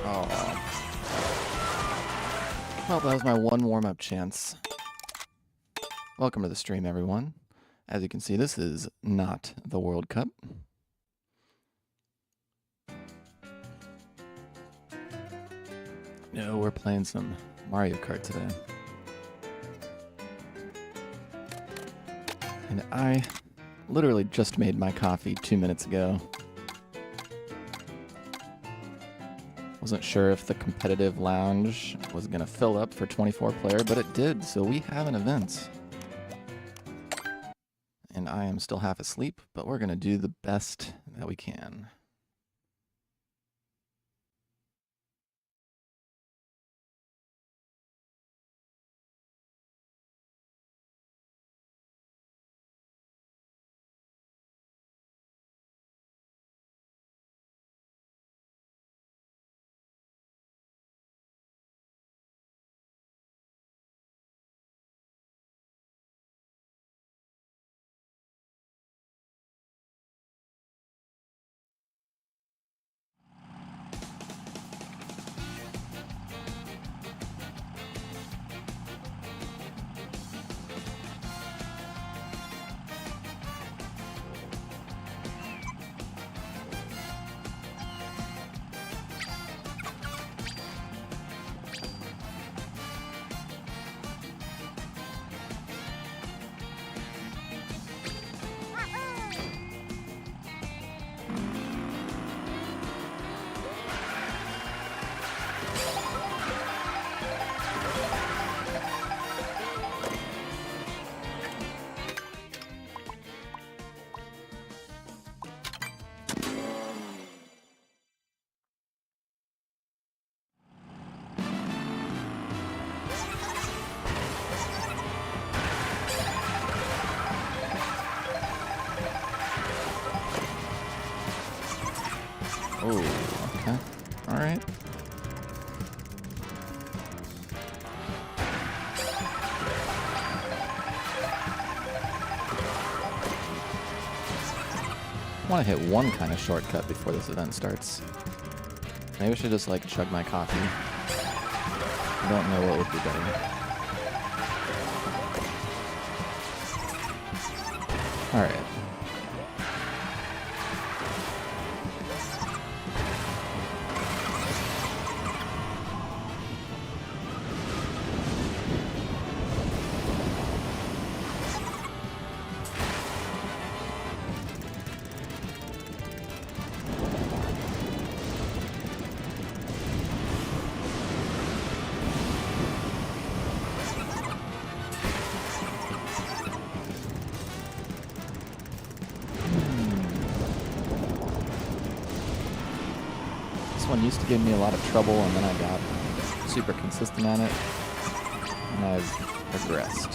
Oh. Well, that was my one warm-up chance. Welcome to the stream, everyone. As you can see, this is not the World Cup. No, we're playing some Mario Kart today. And I literally just made my coffee 2 minutes ago. Wasn't sure if the competitive lounge was going to fill up for 24 player, but it did, so we have an event. And I am still half asleep, but we're going to do the best that we can. Oh, okay. All right. I want to hit one kind of shortcut before this event starts. Maybe I should just like chug my coffee. I don't know what would be better. All right. This one used to give me a lot of trouble, and then I got super consistent on it, and I've regressed.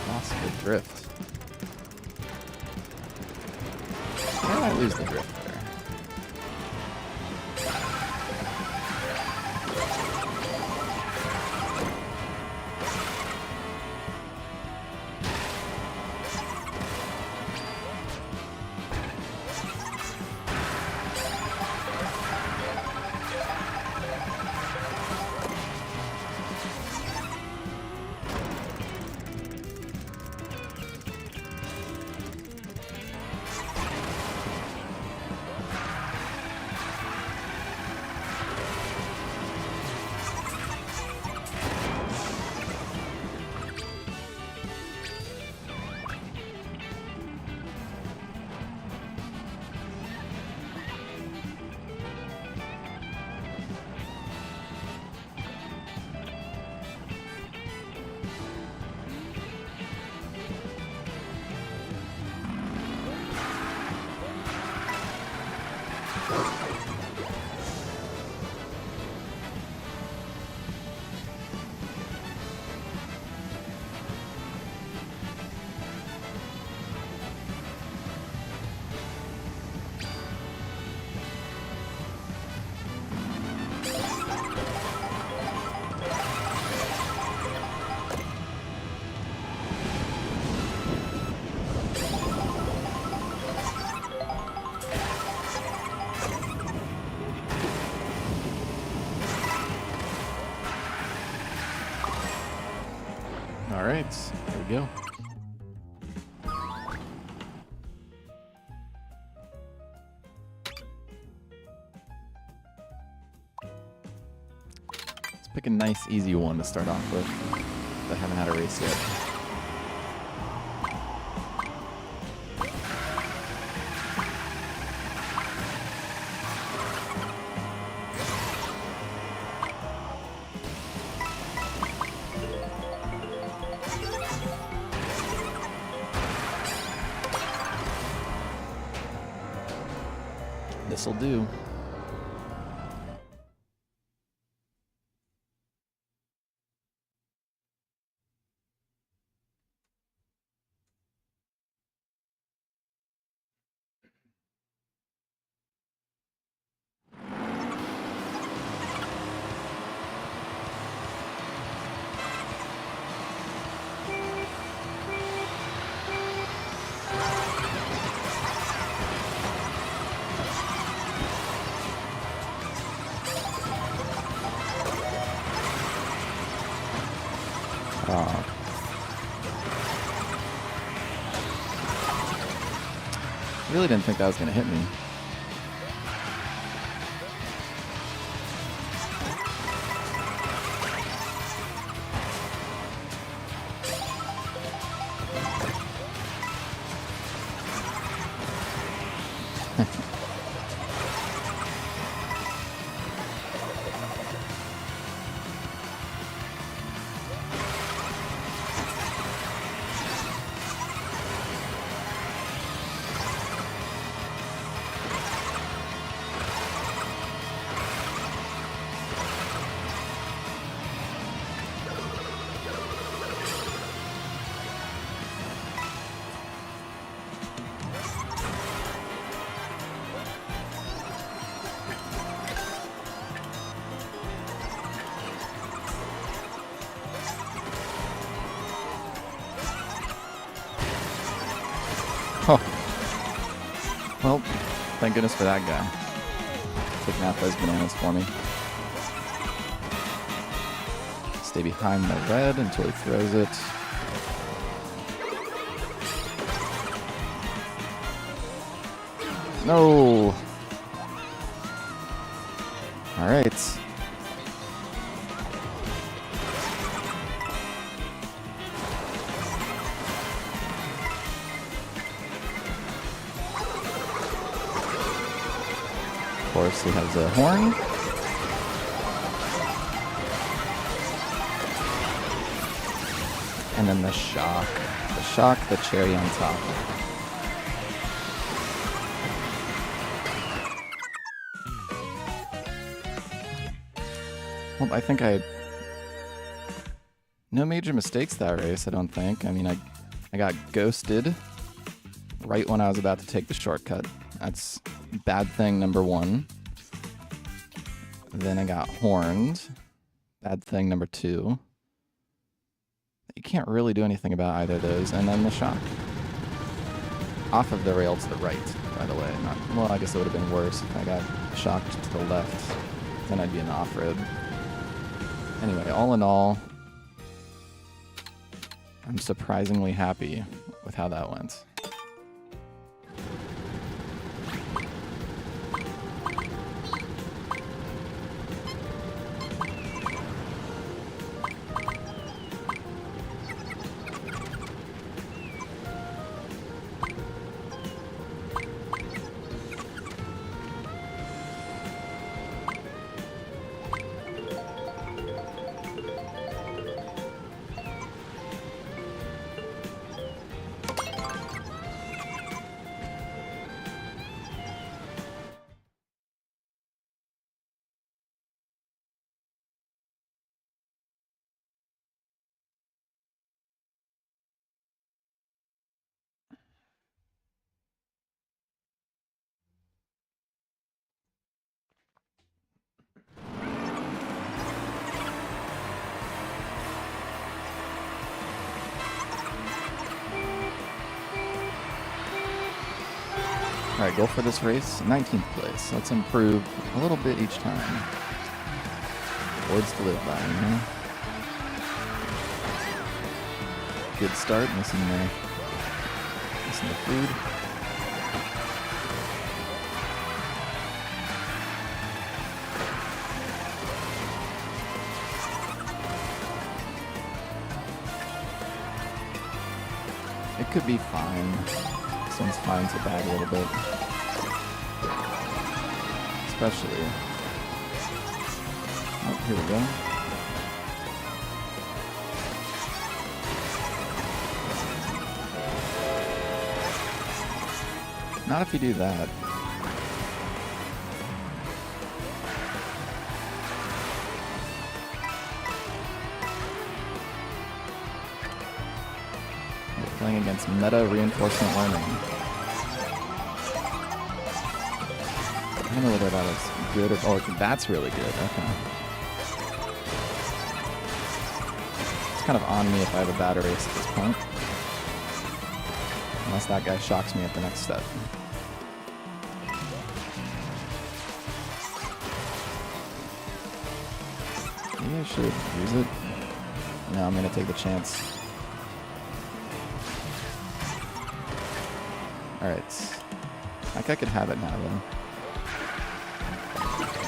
Lost the drift. I might lose the drift there. Alright, here we go. Let's pick a nice, easy one to start off with. I haven't had a race yet. This'll do. I really didn't think that was going to hit me. Oh. Well, thank goodness for that guy. Taking out those bananas for me. Stay behind the red until he throws it. No! Alright. Of course, he has a horn. And then the shock. The shock, the cherry on top. Well, I think no major mistakes that race, I don't think. I mean, I got ghosted right when I was about to take the shortcut. That's bad thing number one. Then I got horned. Bad thing number two. You can't really do anything about either of those. And then the shock. Off of the rail to the right, by the way. Well, I guess it would have been worse if I got shocked to the left. Then I'd be in the off-road. Anyway, all in all, I'm surprisingly happy with how that went. All right, goal for this race, 19th place. Let's improve a little bit each time. Words to live by, you know? good start. Missing the food. It could be fine. This one's fine to bag a little bit. Especially. Oh, here we go. Not if you do that. We're playing against meta reinforcement learning. I don't know whether that is good or... Oh, that's really good. Okay. It's kind of on me if I have a battery at this point. Unless that guy shocks me at the next step. Maybe I should use it. No, I'm gonna take the chance. Alright. Like I could have it now though.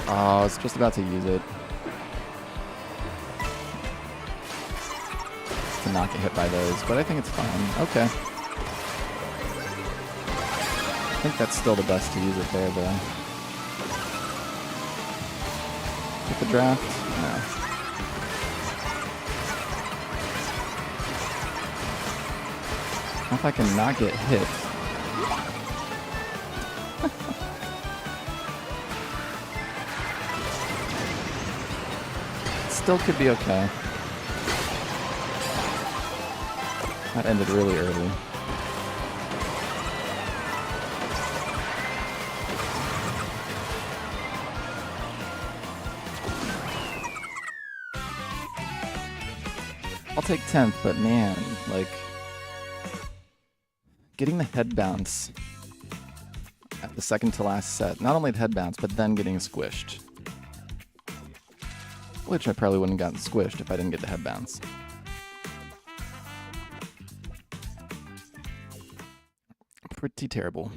Oh, I was just about to use it. To not get hit by those, but I think it's fine. Okay. I think that's still the best to use it there though. With the draft? No. If I can not get hit. Still could be okay. That ended really early. I'll take 10th, but man, like, getting the head bounce at the second to last set, not only the head bounce, but then getting squished. Which I probably wouldn't have gotten squished if I didn't get the head bounce. Pretty terrible.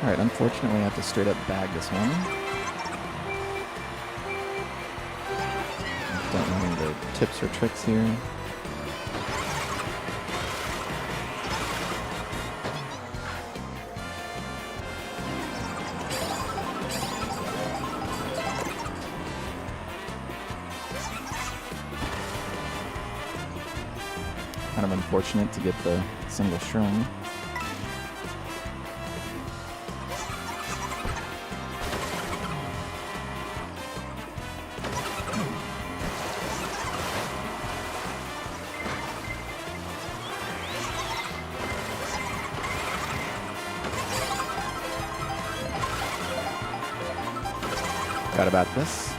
Alright, unfortunately I have to straight up bag this one. Don't know any of the tips or tricks here. Kind of unfortunate to get the single string. Forgot about this.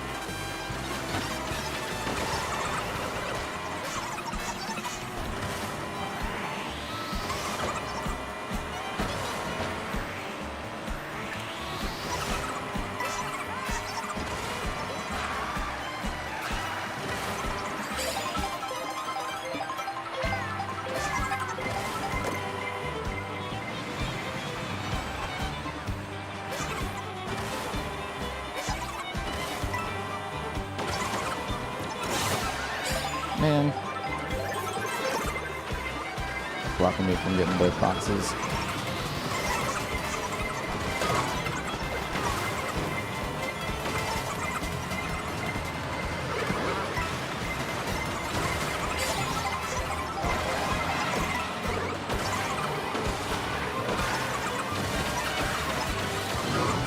Man. Blocking me from getting both boxes.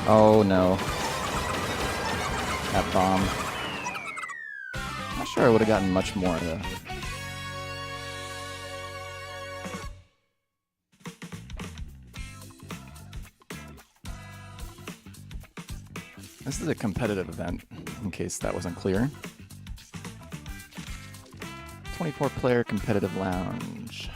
Oh no. That bomb. Not sure I would have gotten much more though. This is a competitive event, in case that wasn't clear. 24-player competitive lounge.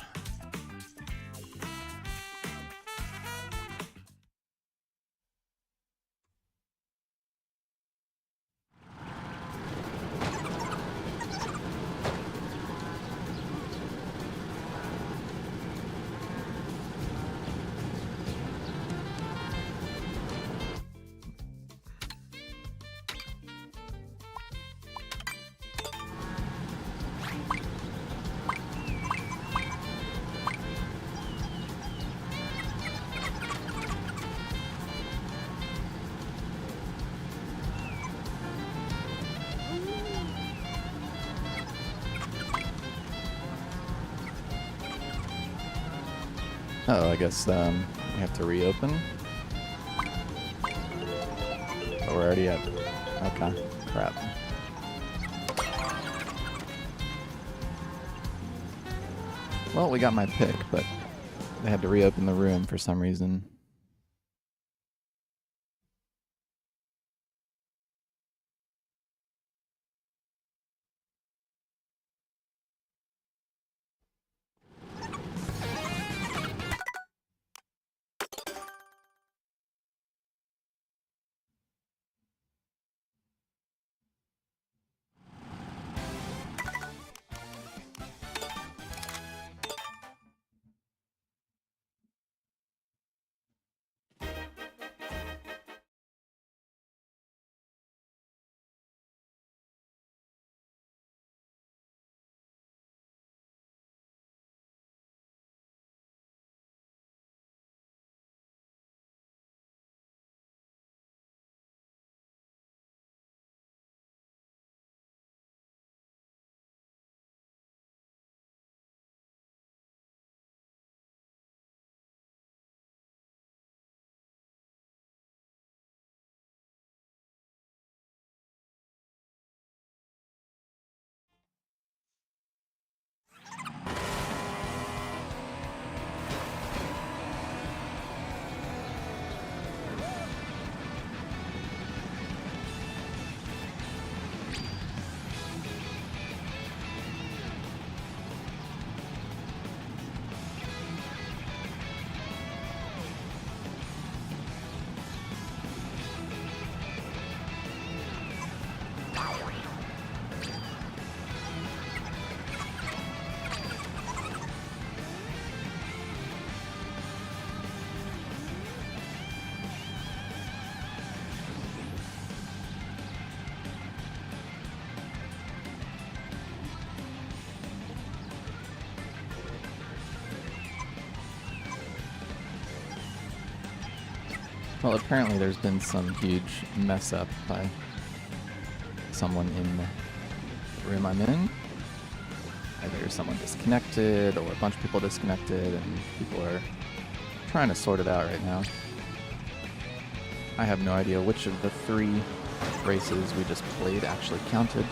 Oh, I guess we have to reopen. Oh, we're already at... Okay, crap. Well, we got my pick, but they had to reopen the room for some reason. Well, apparently there's been some huge mess up by someone in the room I'm in. Either someone disconnected or a bunch of people disconnected, and people are trying to sort it out right now. I have no idea which of the 3 races we just played actually counted.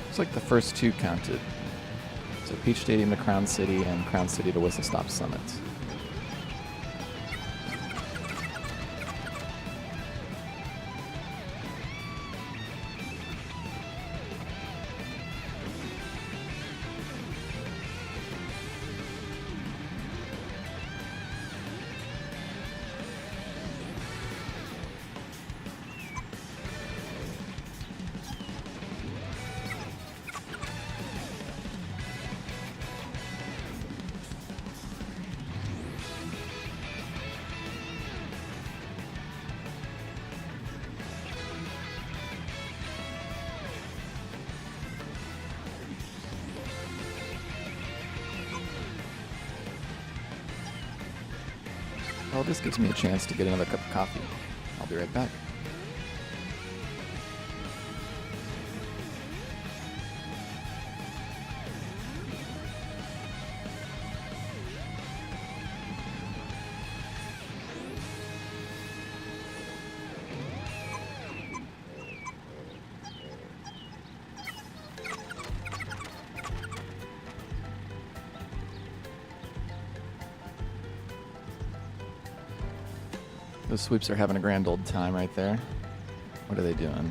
Looks like the first 2 counted. So Peach Stadium to Crown City and Crown City to Whistle Stop Summit. Well, this gives me a chance to get another cup of coffee. I'll be right back. Those sweeps are having a grand old time right there. What are they doing?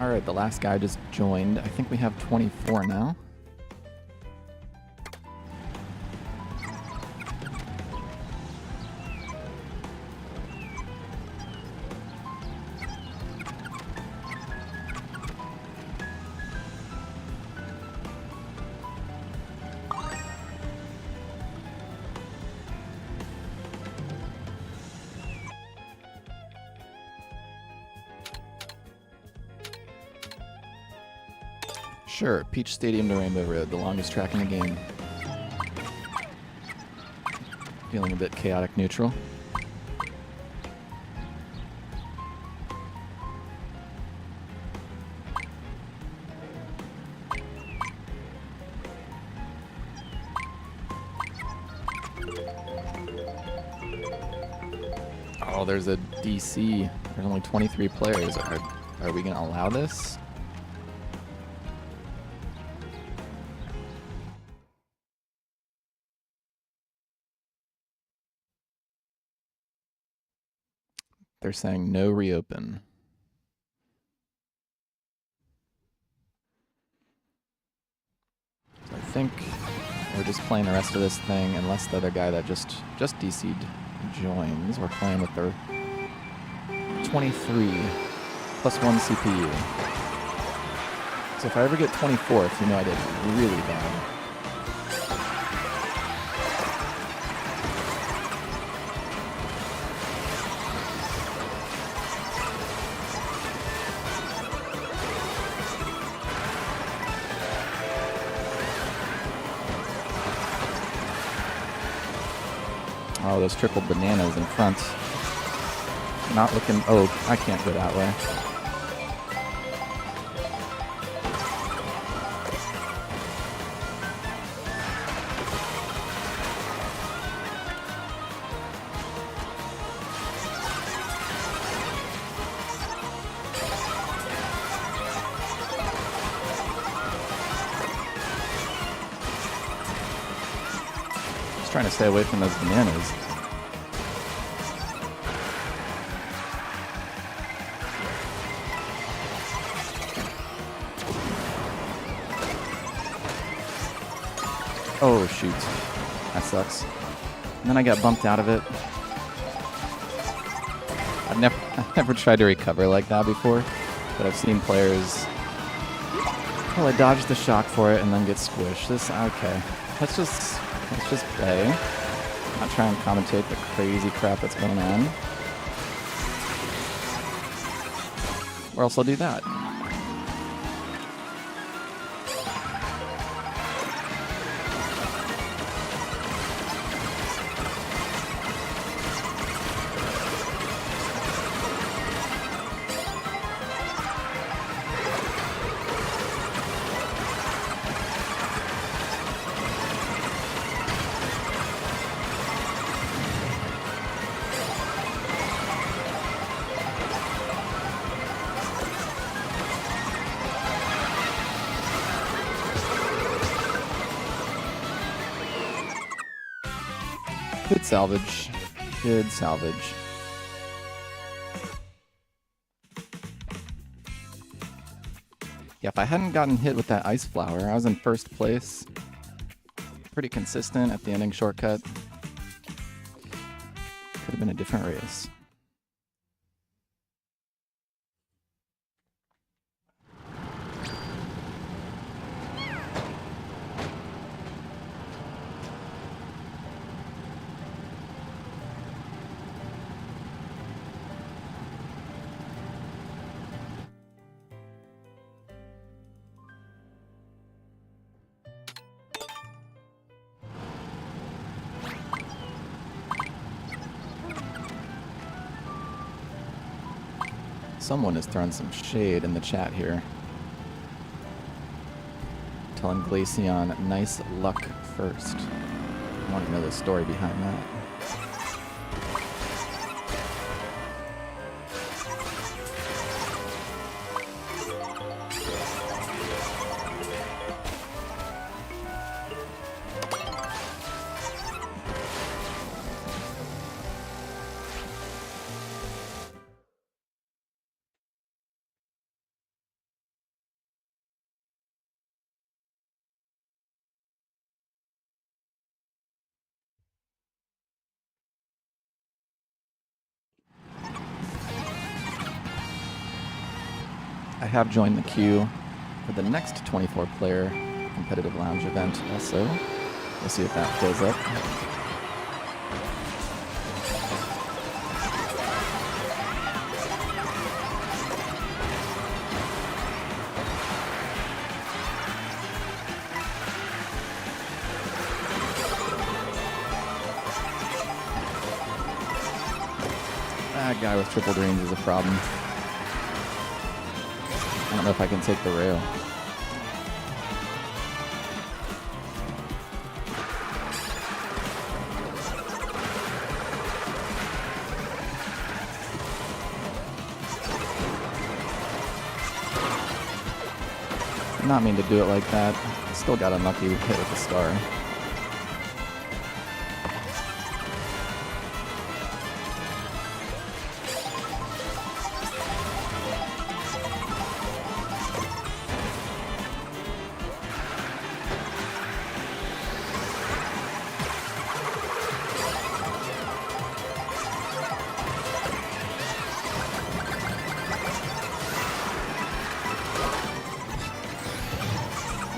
Alright, the last guy just joined. I think we have 24 now. Sure, Peach Stadium to Rainbow Road, the longest track in the game. Feeling a bit chaotic neutral. Oh, there's a DC. There's only 23 players. Are we going to allow this? They're saying no reopen. So I think we're just playing the rest of this thing unless the other guy that just DC'd joins. We're playing with their 23 plus 1 CPU. So if I ever get 24th, you know I did really bad. Oh, those triple bananas in front. Not looking... Oh, I can't go that way. Just trying to stay away from those bananas. Oh, shoot. That sucks. And then I got bumped out of it. I've never tried to recover like that before, but I've seen players... Well, I dodged the shock for it and then get squished. Okay. Let's just play. Not try and commentate the crazy crap that's going on. Or else I'll do that. Good salvage. Good salvage. Yeah, if I hadn't gotten hit with that ice flower, I was in first place. Pretty consistent at the ending shortcut. Could have been a different race. Someone has thrown some shade in the chat here. Telling Glaceon, nice luck first. I want to know the story behind that. I have joined the queue for the next 24-player competitive lounge event also. We'll see if that fills up. That guy with triple greens is a problem. I don't know if I can take the rail. I did not mean to do it like that. I still got unlucky hit with the star.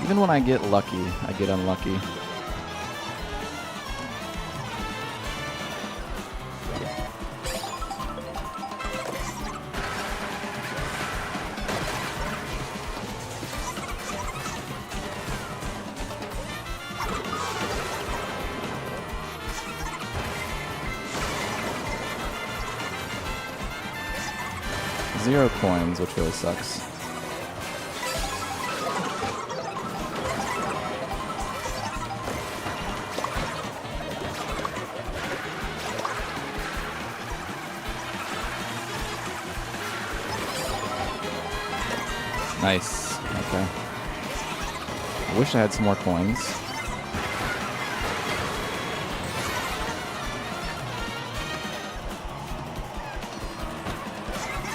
Even when I get lucky, I get unlucky. Zero coins, which really sucks. Nice. Okay. I wish I had some more coins.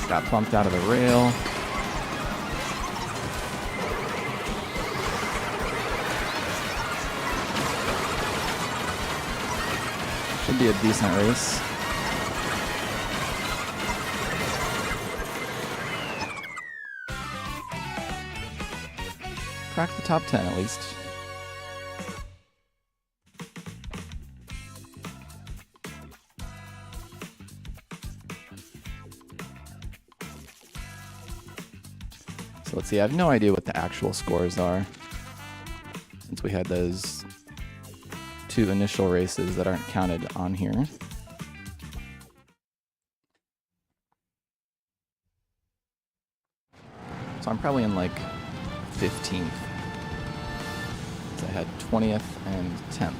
Got bumped out of the rail. Should be a decent race. Crack the top 10 at least. So let's see, I have no idea what the actual scores are, since we had those two initial races that aren't counted on here. So I'm probably in like 15th. So I had 20th and 10th.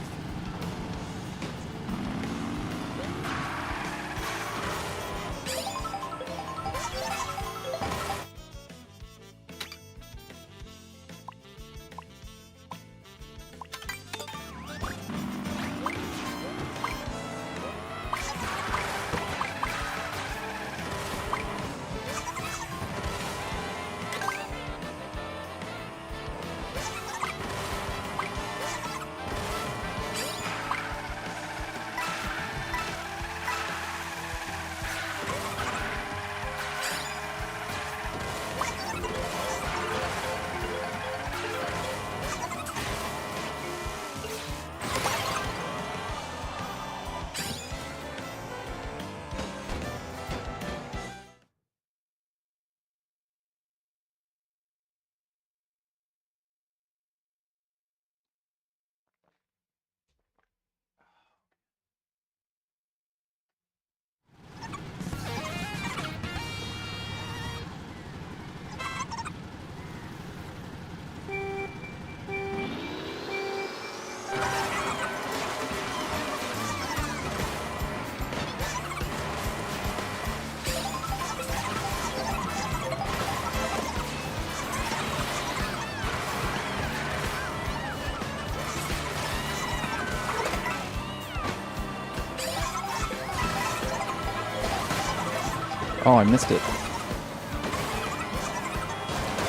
Oh, I missed it.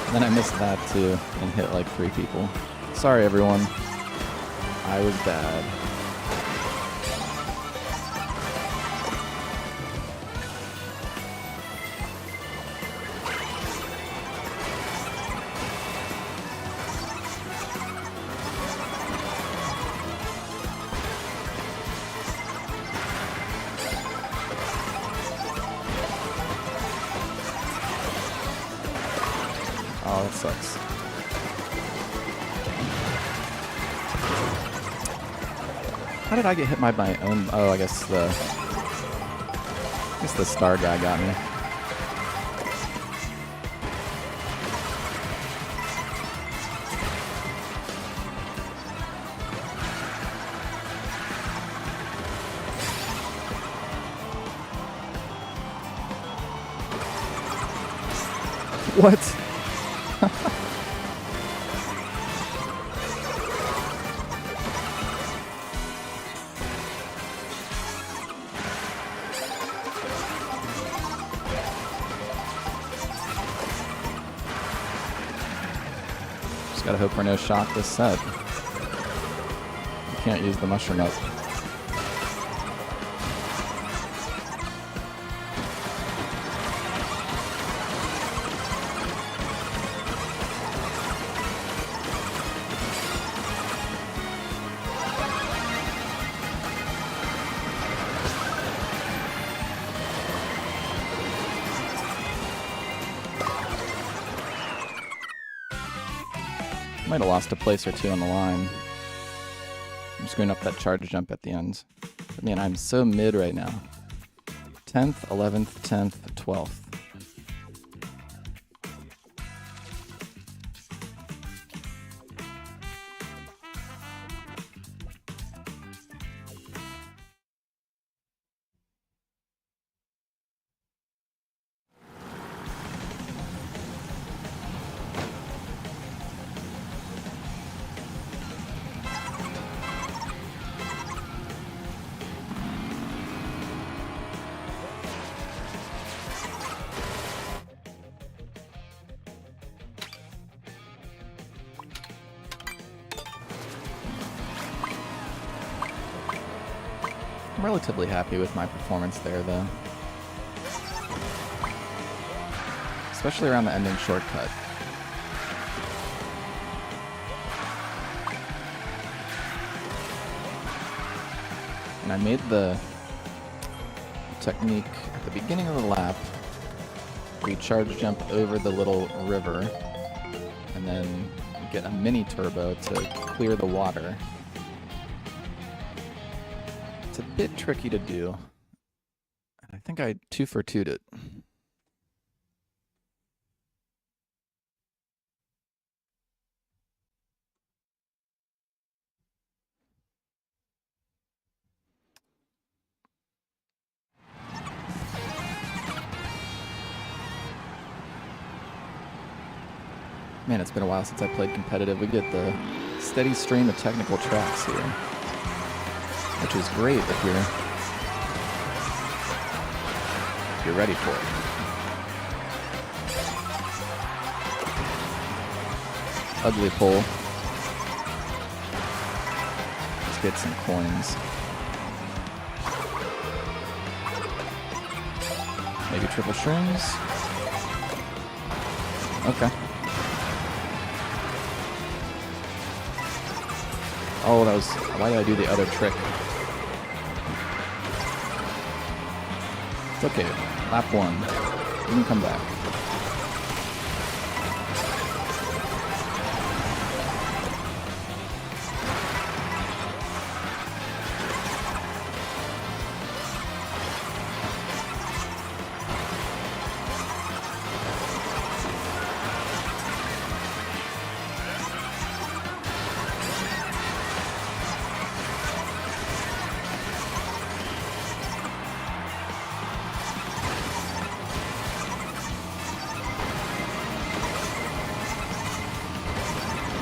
And then I missed that too and hit like 3 people. Sorry, everyone. I was bad. Oh, that sucks. How did I get hit by my own? Oh, I guess the star guy got me. What? Just gotta hope for no shock this set. You can't use the mushroom up. Might have lost a place or 2 on the line. I'm screwing up that charge jump at the end. But man, I'm so mid right now. 10th, 11th, 10th, 12th. I'm relatively happy with my performance there, though. Especially around the ending shortcut. And I made the technique at the beginning of the lap where you charge jump over the little river and then get a mini turbo to clear the water. It's a bit tricky to do. I think I 2 for 2'd it. Man, it's been a while since I played competitive. We get the steady stream of technical tracks here, which is great if you're ready for it. Ugly pull. Let's get some coins. Maybe triple shrooms. Okay. Oh, that was... Why did I do the other trick? It's okay. Lap 1. You can come back.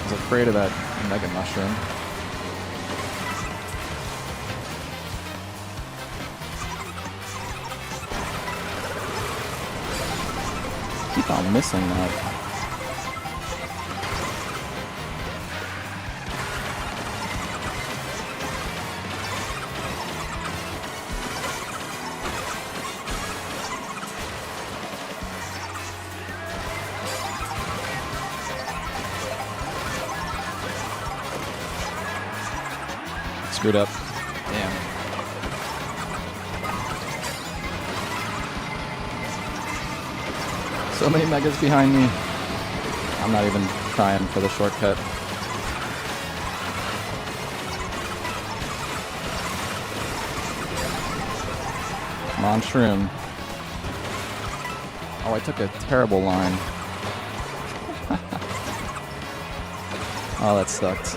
I was afraid of that mega mushroom. keep on missing that. Screwed up. Damn. So many megas behind me. I'm not even trying for the shortcut. Come on, shroom. Oh, I took a terrible line. Oh, that sucked.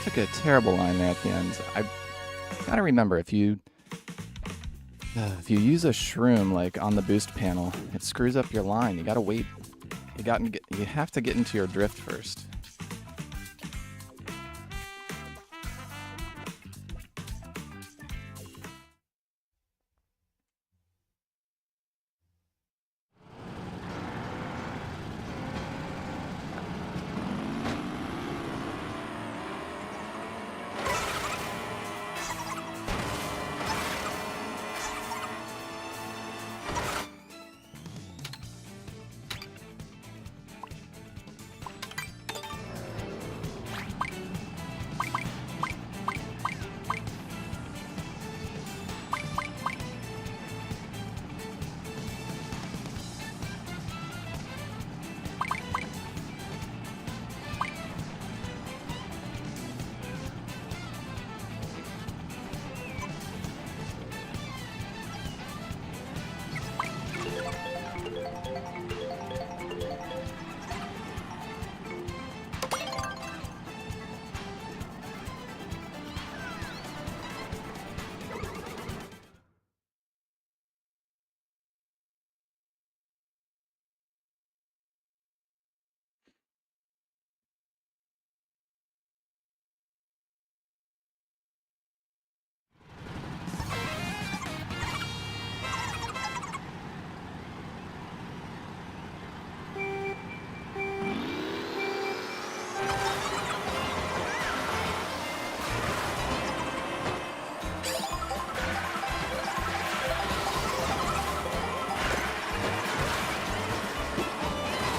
Took a terrible line there at the end. I gotta remember, if you use a shroom like on the boost panel, it screws up your line. You gotta wait. You have to get into your drift first.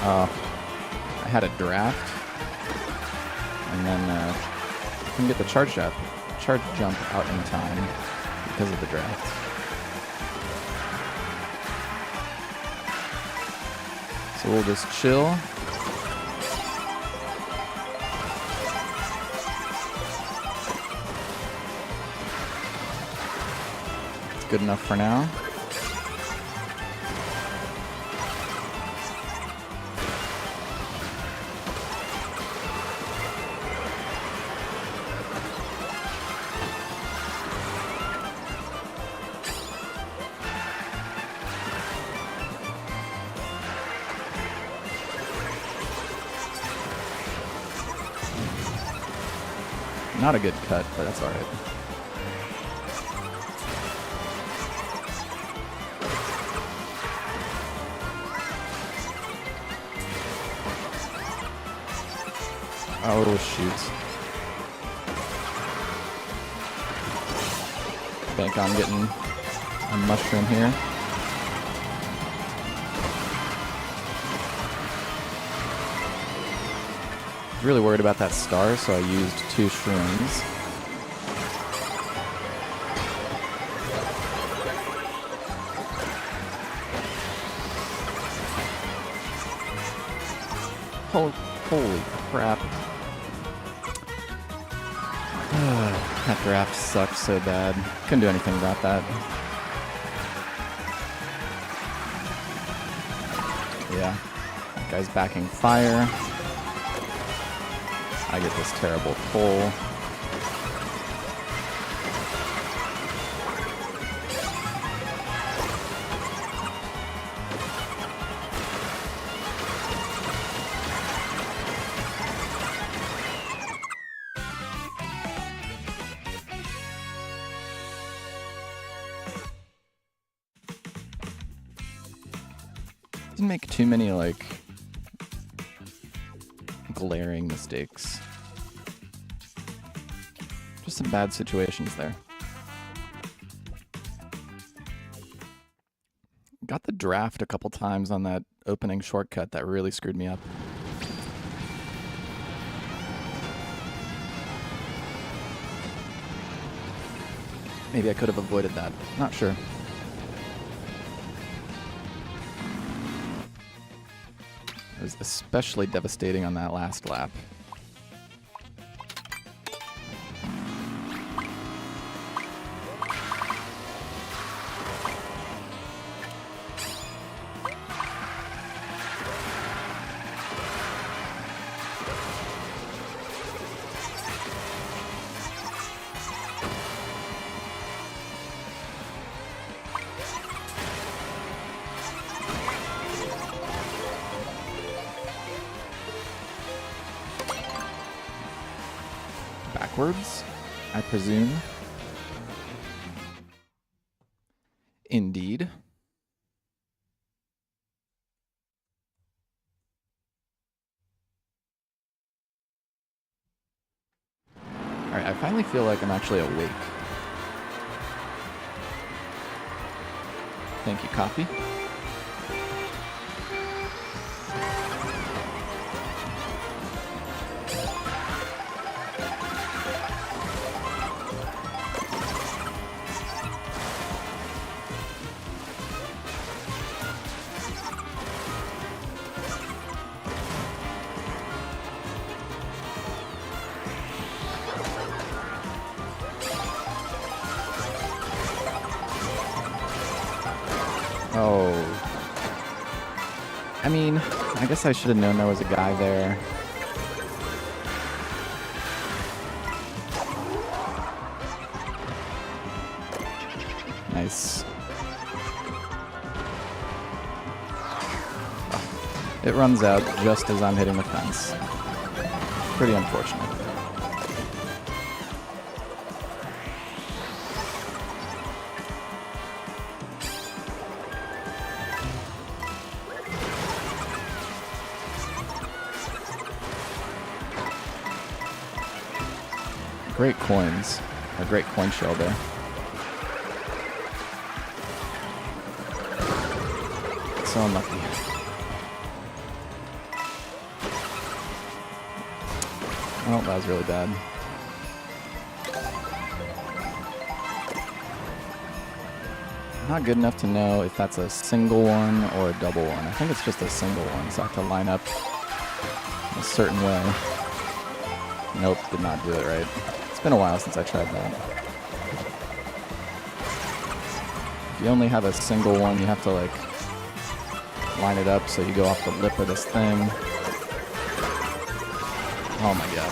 I had a draft, and then couldn't get the charge jump out in time because of the draft. So we'll just chill. It's good enough for now. Not a good cut, but that's all right. Oh, shoot. Bank on getting a mushroom here. Really worried about that star, so I used 2 shrooms. Holy crap. That draft sucked so bad. Couldn't do anything about that. Yeah. That guy's backing fire. I get this terrible pull. Didn't make too many, like, glaring mistakes. Just some bad situations there. Got the draft a couple times on that opening shortcut that really screwed me up. Maybe I could have avoided that. Not sure. It was especially devastating on that last lap. Backwards, I presume. Indeed. Alright, I finally feel like I'm actually awake. Thank you, coffee. Oh. I mean, I guess I should have known there was a guy there. Nice. It runs out just as I'm hitting the fence. Pretty unfortunate. Great coins. A great coin shell there. So unlucky. Oh, that was really bad. Not good enough to know if that's a single one or a double one. I think it's just a single one, so I have to line up a certain way. Nope, did not do it right. It's been a while since I tried that. If you only have a single one, you have to like line it up so you go off the lip of this thing. Oh my god.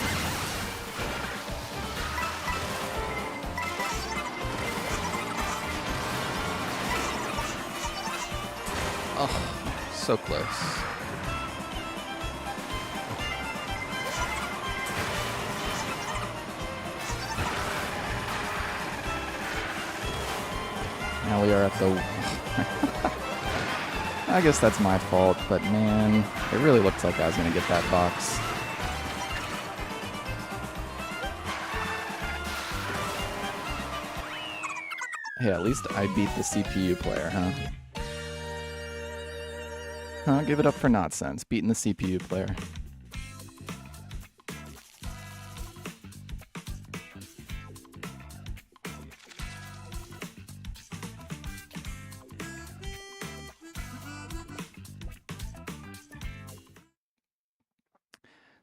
Oh, so close. Now we are at the... I guess that's my fault, but man, it really looked like I was going to get that box. Hey, at least I beat the CPU player, huh? Huh? Give it up for nonsense. Beating the CPU player.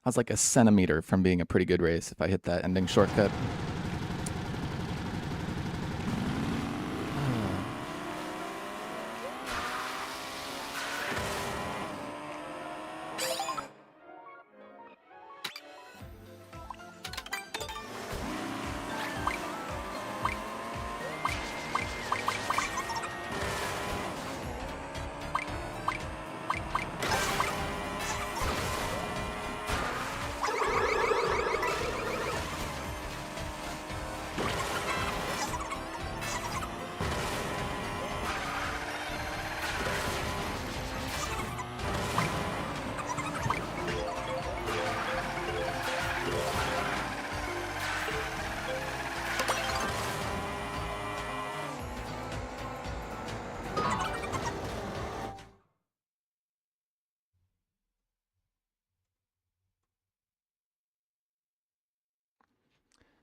I was like a centimeter from being a pretty good race if I hit that ending shortcut.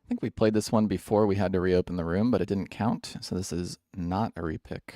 I think we played this one before we had to reopen the room, but it didn't count, so this is not a repick.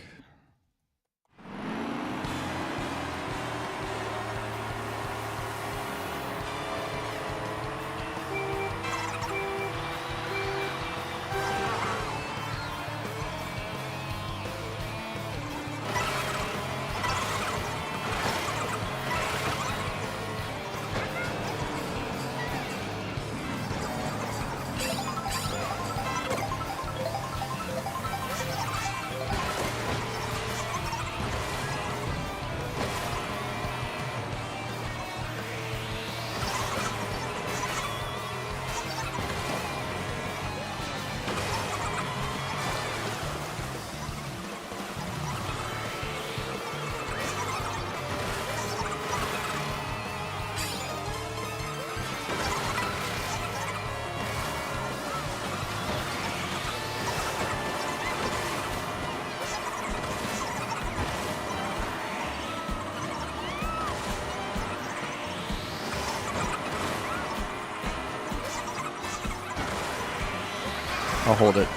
I'll hold it.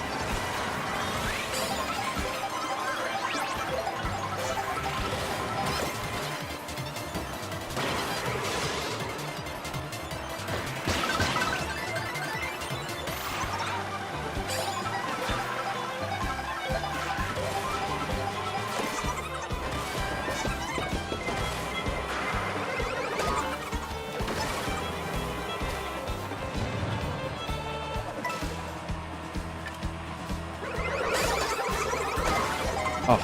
Oh.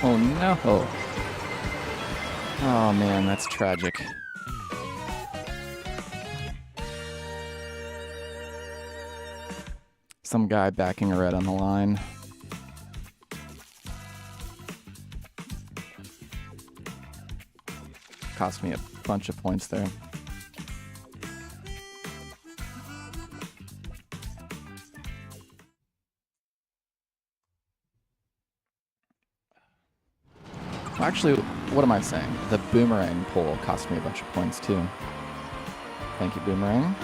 Oh, no. Oh, man, that's tragic. Some guy backing a red on the line. Cost me a bunch of points there. Well, actually, what am I saying? The boomerang pull cost me a bunch of points too. Thank you, boomerang.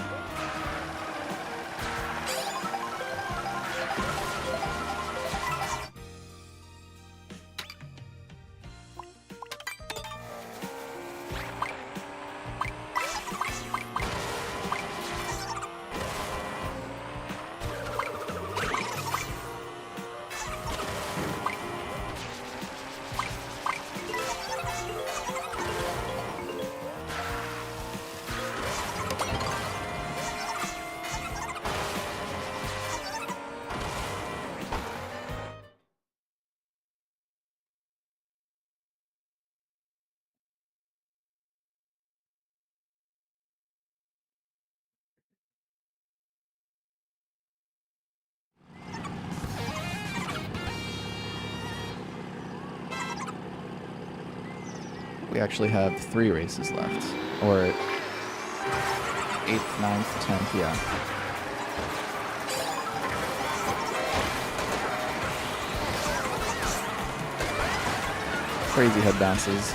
We actually have 3 races left. Or 8th, 9th, 10th, yeah. Crazy head bounces.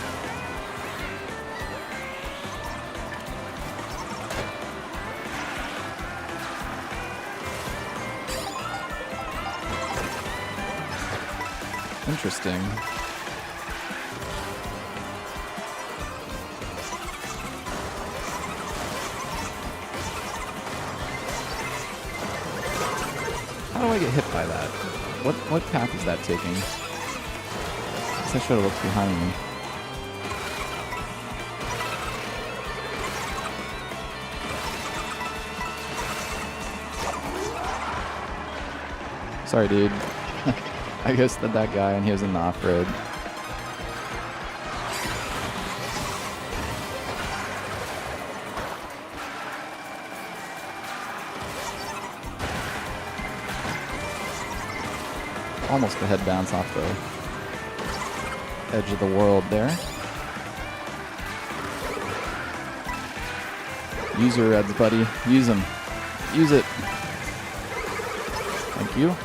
Interesting. How do I get hit by that? What path is that taking? I guess I should have looked behind me. Sorry, dude. I guess that guy and he was in the off-road. Almost a head bounce off the edge of the world there. Use your reds, buddy. Use them. Use it. Thank you.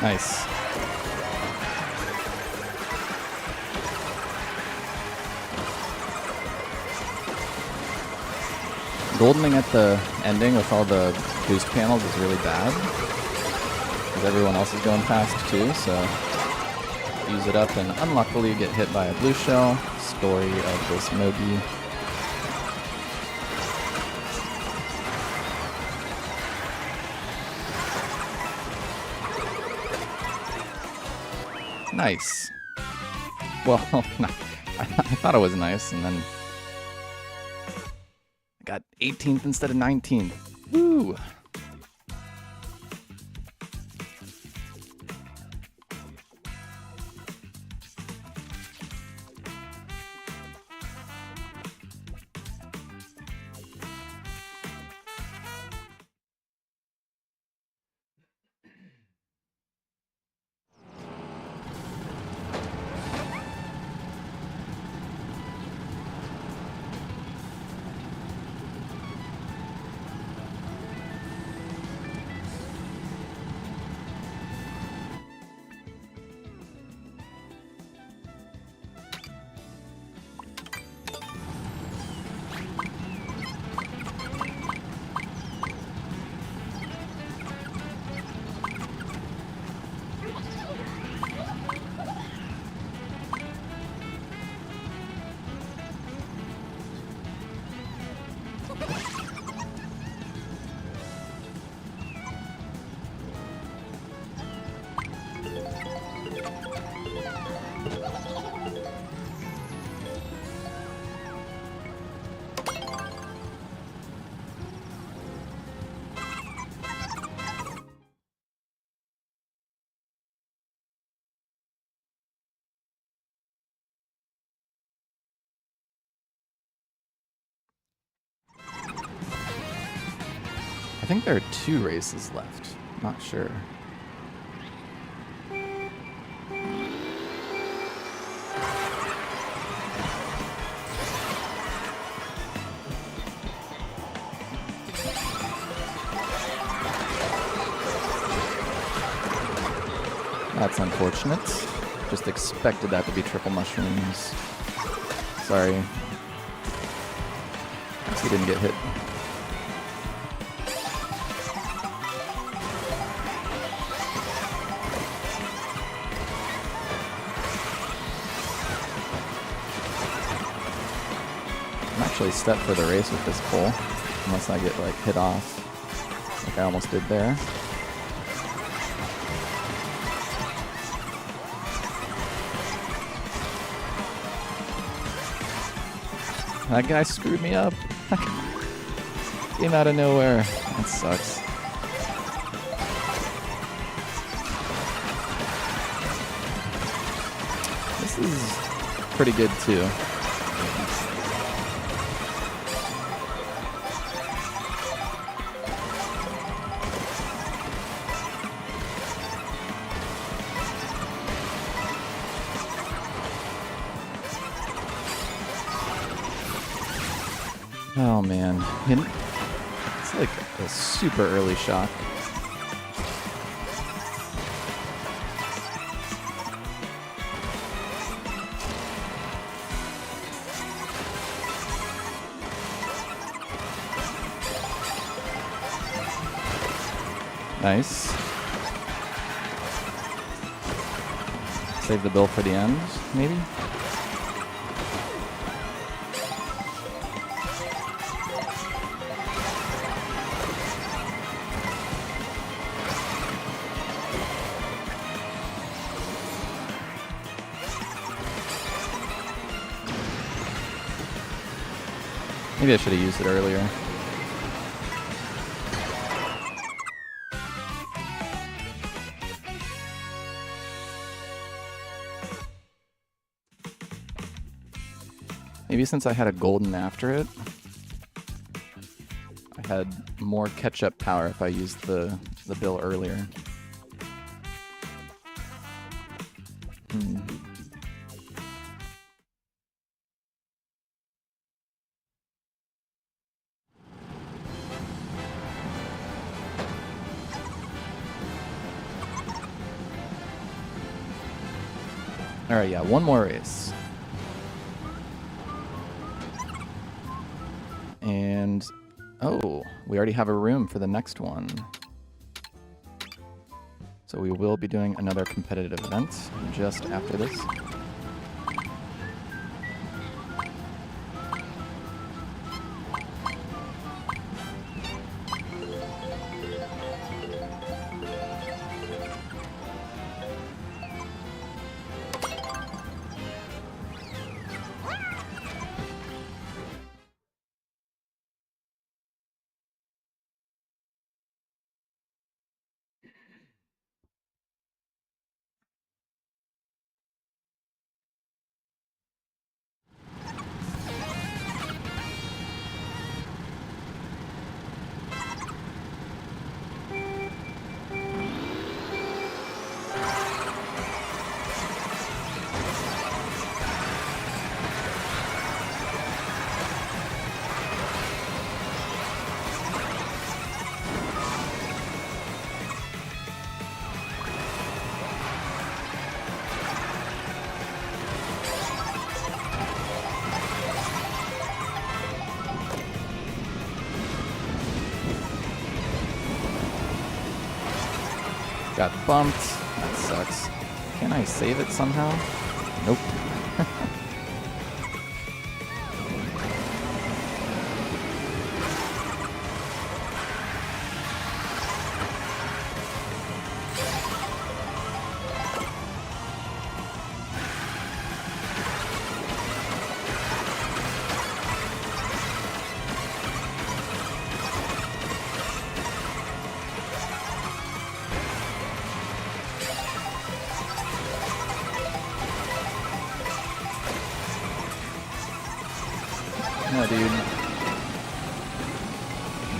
Nice. Goldening at the ending with all the boost panels is really bad, because everyone else is going fast too, so use it up and unluckily get hit by a blue shell. Story of this Mogi. Nice. Well, no, I thought it was nice, and then I got 18th instead of 19th. Woo! I think there are 2 races left. Not sure. That's unfortunate. Just expected that to be triple mushrooms. Sorry. Guess he didn't get hit. I'm actually set for the race with this pole, unless I get like hit off, like I almost did there. That guy screwed me up. Came out of nowhere. That sucks. This is pretty good too. Oh man, it's like a super early shock. Nice. Save the bill for the end, maybe? Maybe I should have used it earlier. Maybe since I had a golden after it, I had more catch-up power if I used the bill earlier. Alright, yeah, one more race. And, oh, we already have a room for the next one. So we will be doing another competitive event just after this. Got bumped. That sucks. Can I save it somehow? Nope. No, dude.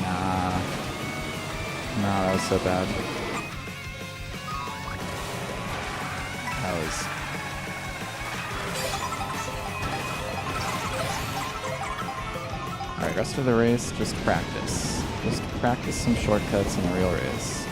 Nah. Nah, that was so bad. That was... Alright, rest of the race, just practice. Just practice some shortcuts in a real race.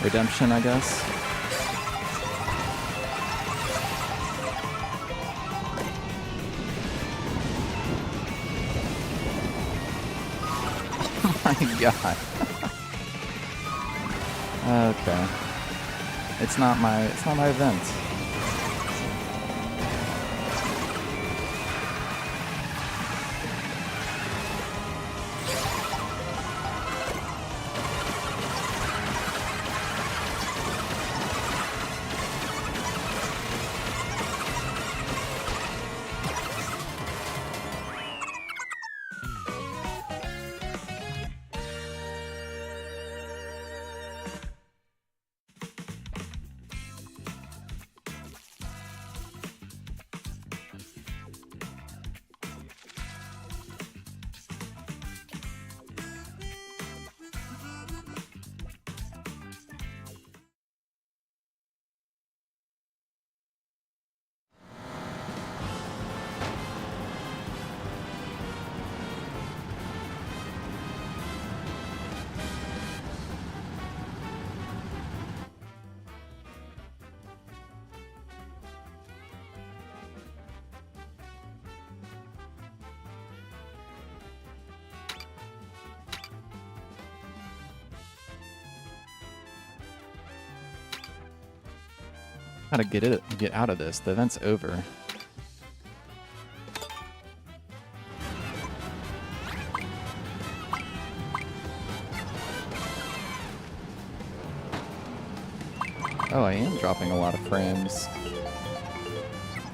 Redemption, I guess. Oh my god. Okay. It's not my event. Gotta get out of this. The event's over. Oh, I am dropping a lot of frames.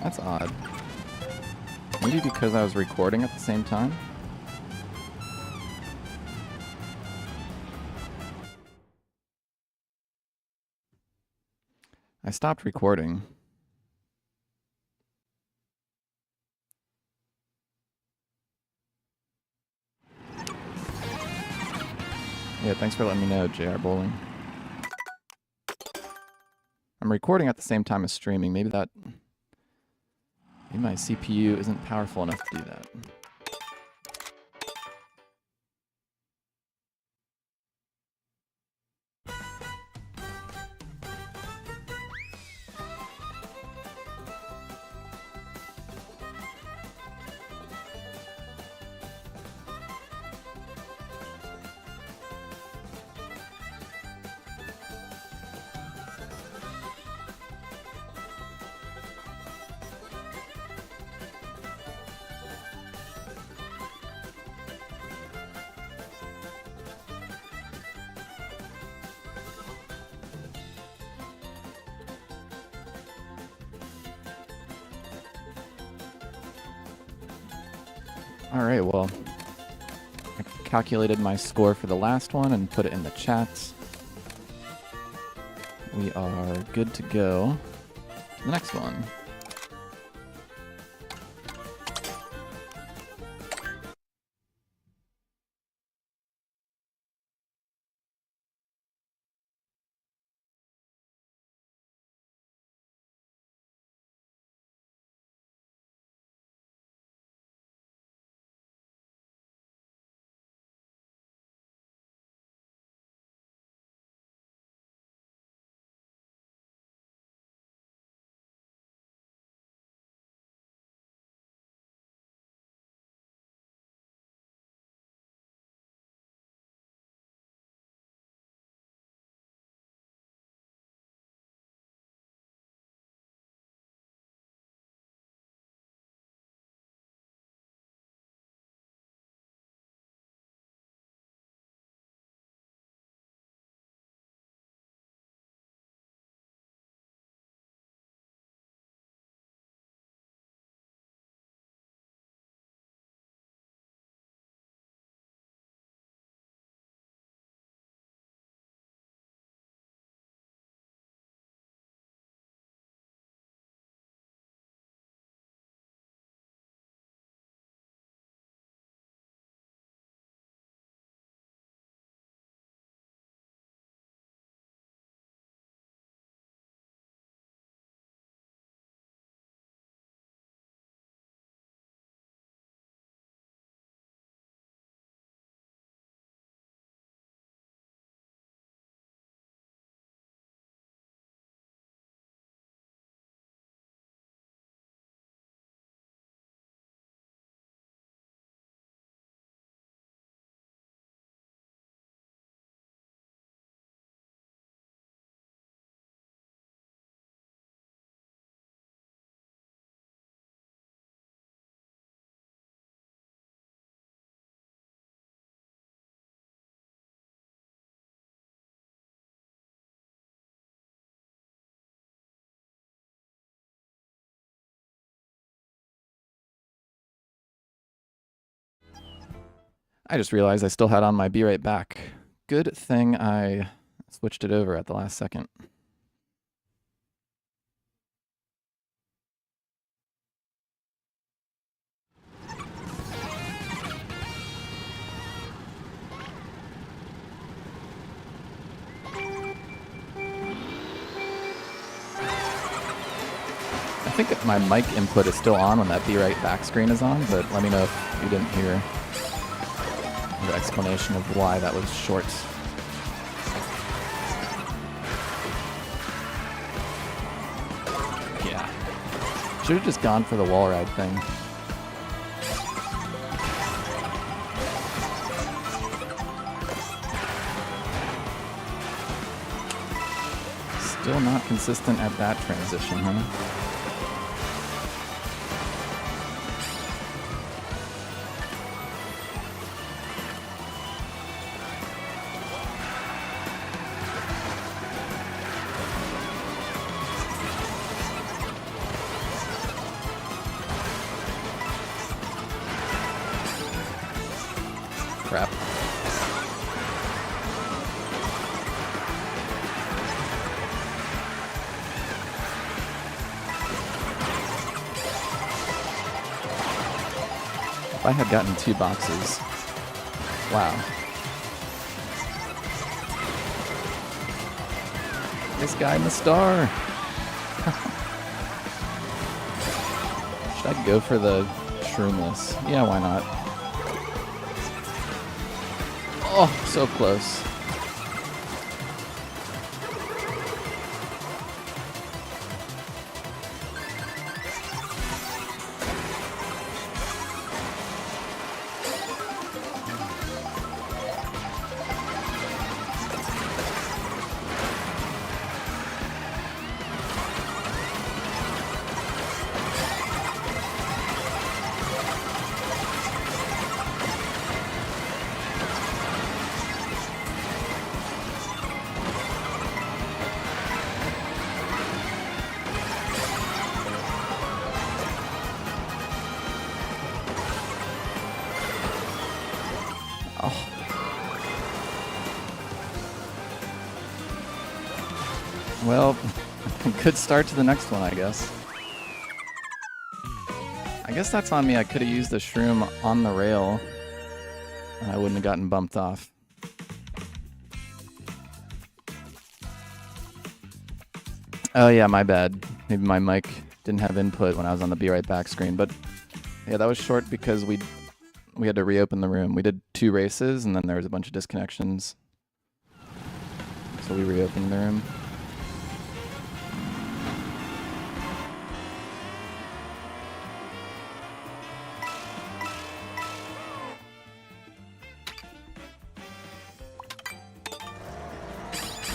That's odd. Maybe because I was recording at the same time? I stopped recording. Yeah, thanks for letting me know, JR Bowling. I'm recording at the same time as streaming. Maybe my CPU isn't powerful enough to do that. All right, well, I calculated my score for the last one and put it in the chat. We are good to go to the next one. I just realized I still had on my Be Right Back. Good thing I switched it over at the last second. I think my mic input is still on when that Be Right Back screen is on, but let me know if you didn't hear the explanation of why that was short. Yeah. Should have just gone for the wall ride thing. Still not consistent at that transition, huh? Crap. If I had gotten 2 boxes. Wow. This guy in the star. Should I go for the shroomless? Yeah, why not? Oh, so close. Well, good start to the next one, I guess. I guess that's on me. I could have used the shroom on the rail. I wouldn't have gotten bumped off. Oh yeah, my bad. Maybe my mic didn't have input when I was on the Be Right Back screen. But yeah, that was short because we had to reopen the room. We did 2 races, and then there was a bunch of disconnections. So we reopened the room.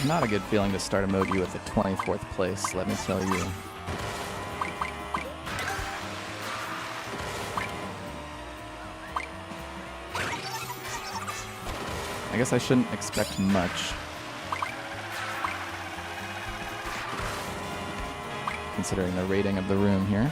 Not a good feeling to start emoji with a 24th place, let me tell you. I guess I shouldn't expect much, considering the rating of the room here.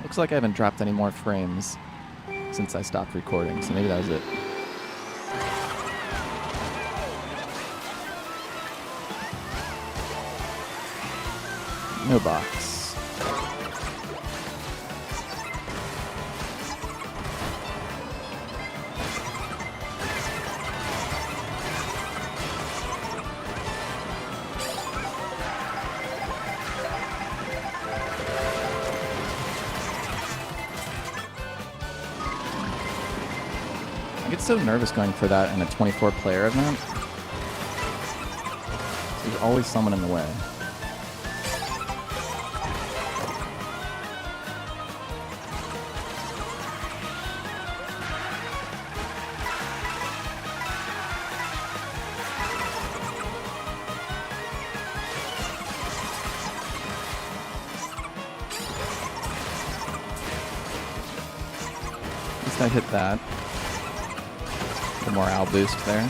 Looks like I haven't dropped any more frames since I stopped recording, so maybe that was it. No box. I get so nervous going for that in a 24-player event. There's always someone in the way. At least I hit that. The morale boost there.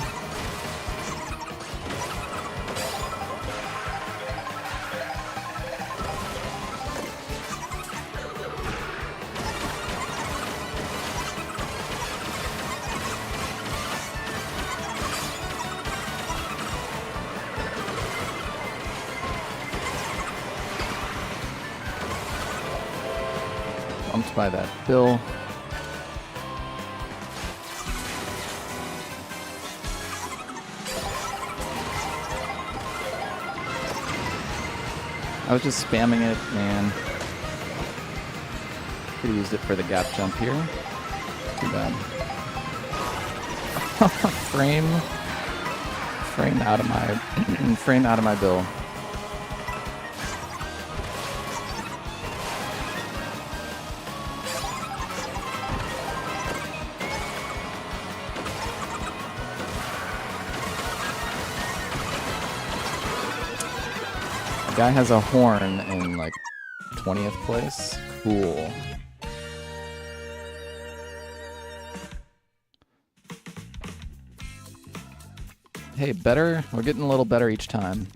Bumped by that bill. I was just spamming it, man. Could have used it for the gap jump here. Too bad. Frame out of my frame out of my bill. Guy has a horn in like 20th place. Cool. Hey, better. We're getting a little better each time.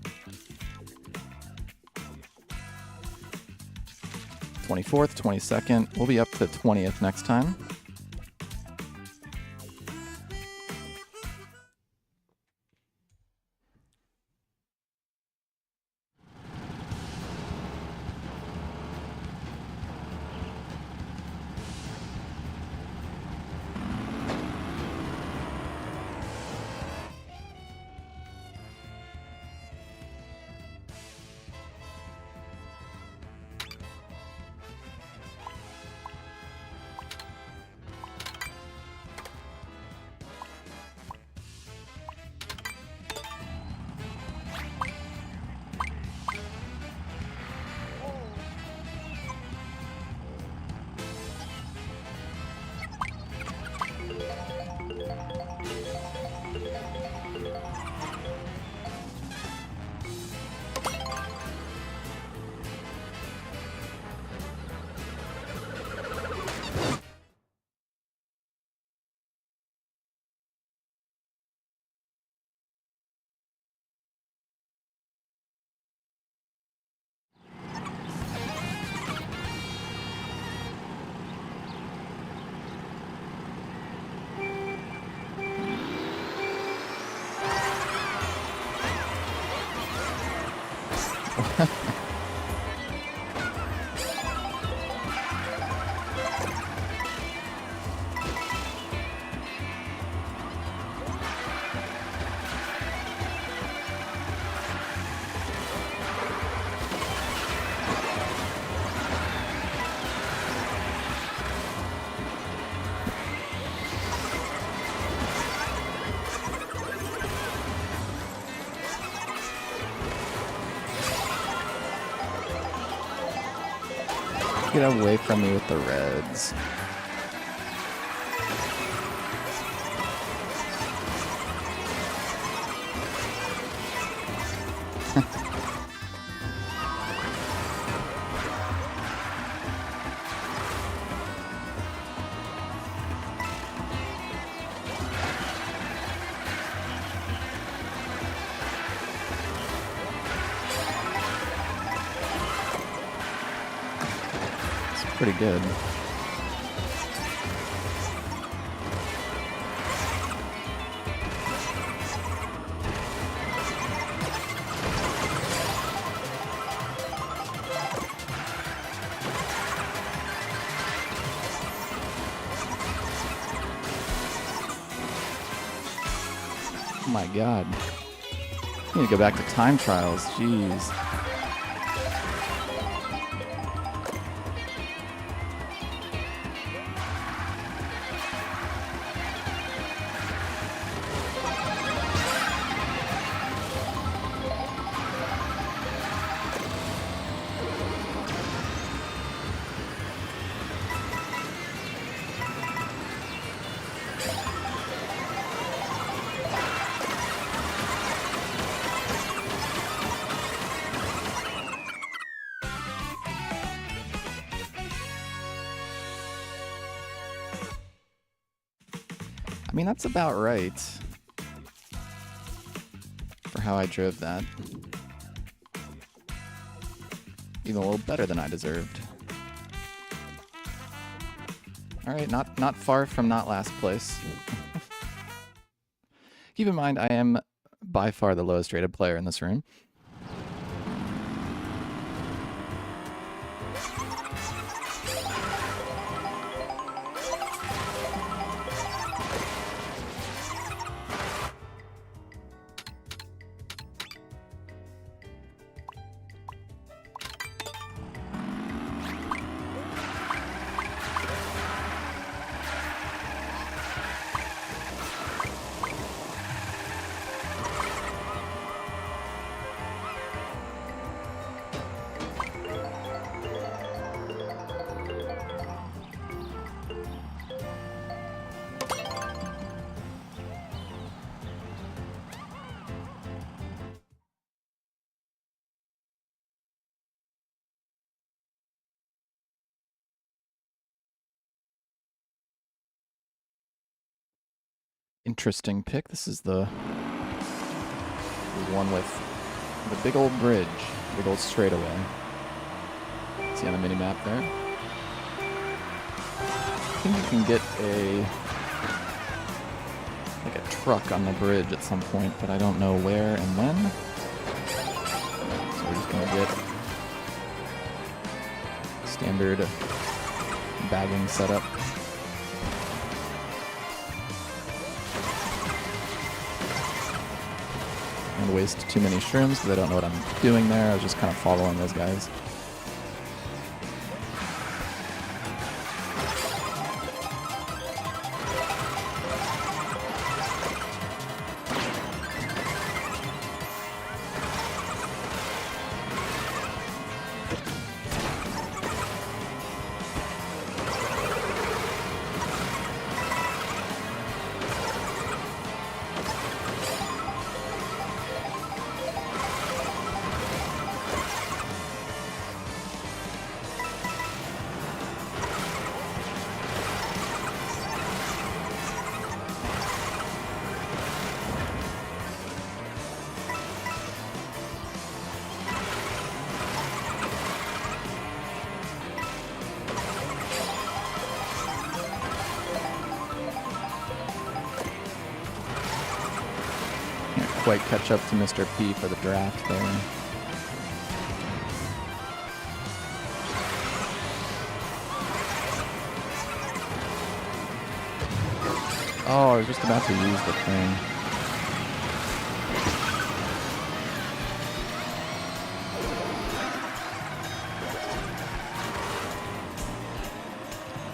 24th, 22nd. We'll be up to 20th next time. Get away from me with the reds. Pretty good. Oh my god. I need to go back to time trials. Jeez. I mean, that's about right for how I drove that. Even a little better than I deserved. All right, not far from not last place. Keep in mind, I am by far the lowest rated player in this room. Interesting pick. This is the The one with the big old bridge, big old straightaway. See on the mini map there. I think you can get like a truck on the bridge at some point, but I don't know where and when. So we're just gonna get standard bagging setup. And waste too many shrooms because I don't know what I'm doing there. I was just kind of following those guys. Quite catch up to Mr. P for the draft there. Oh, I was just about to use the thing.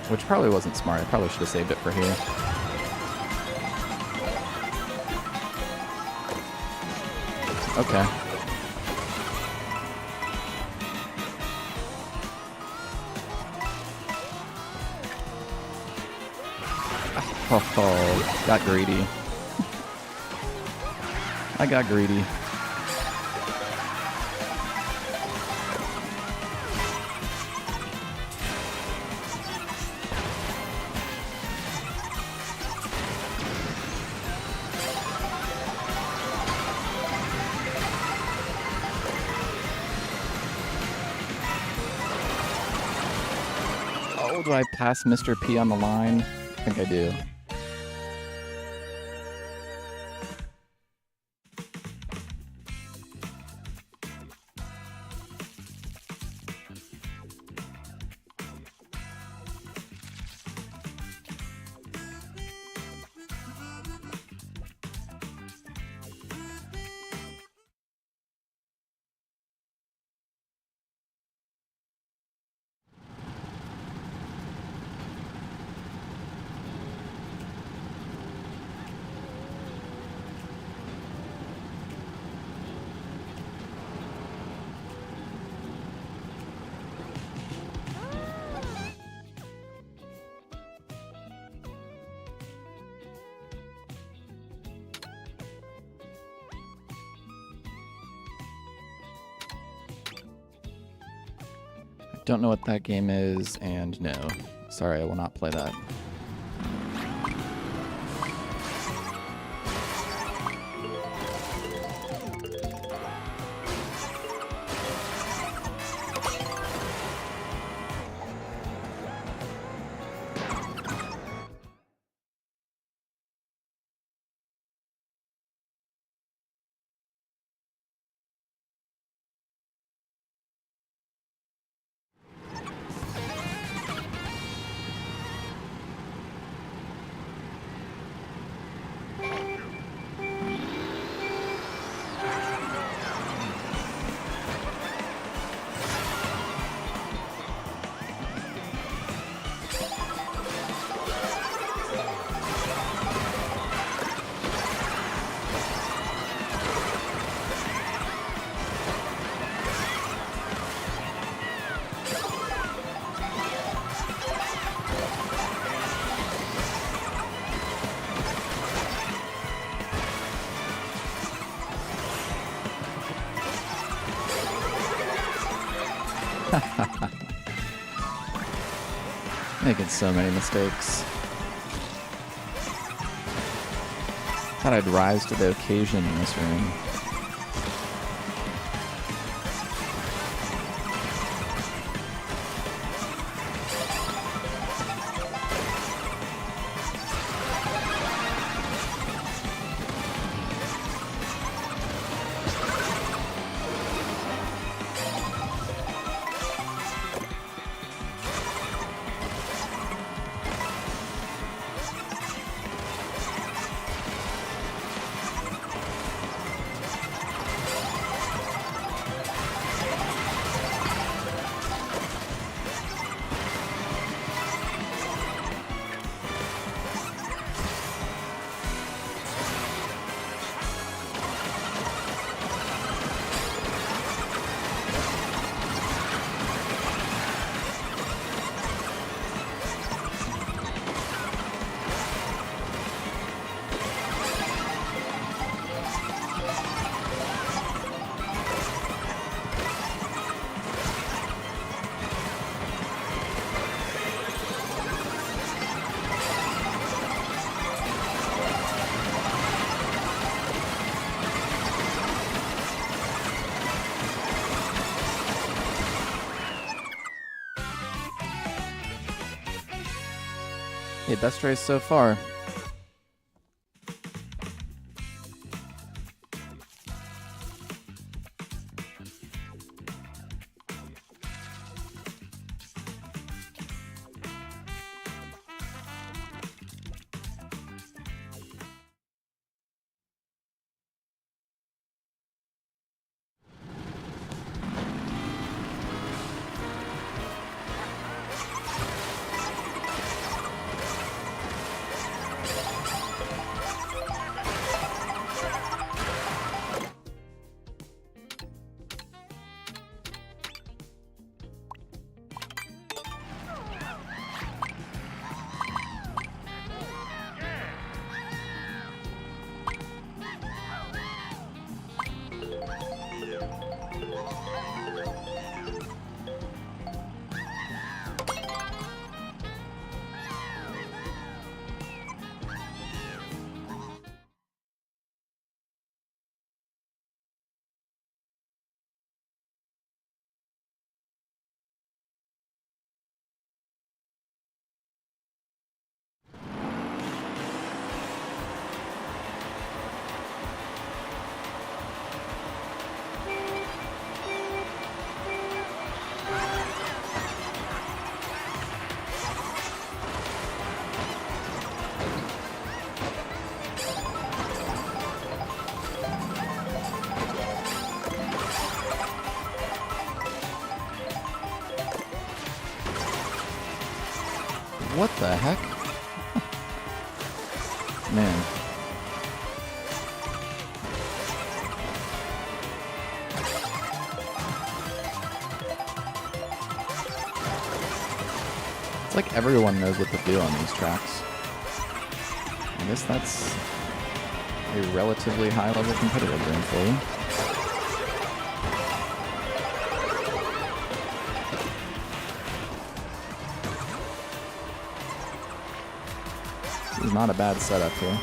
Which probably wasn't smart. I probably should have saved it for here. Okay. Oh, got greedy. I got greedy. Oh, do I pass Mr. P on the line? I think I do. Don't know what that game is, and no. Sorry, I will not play that. Making so many mistakes. Thought I'd rise to the occasion in this room. best race so far. What the heck? Man. It's like everyone knows what to do on these tracks. I guess that's a relatively high-level competitive game for you. This is not a bad setup here.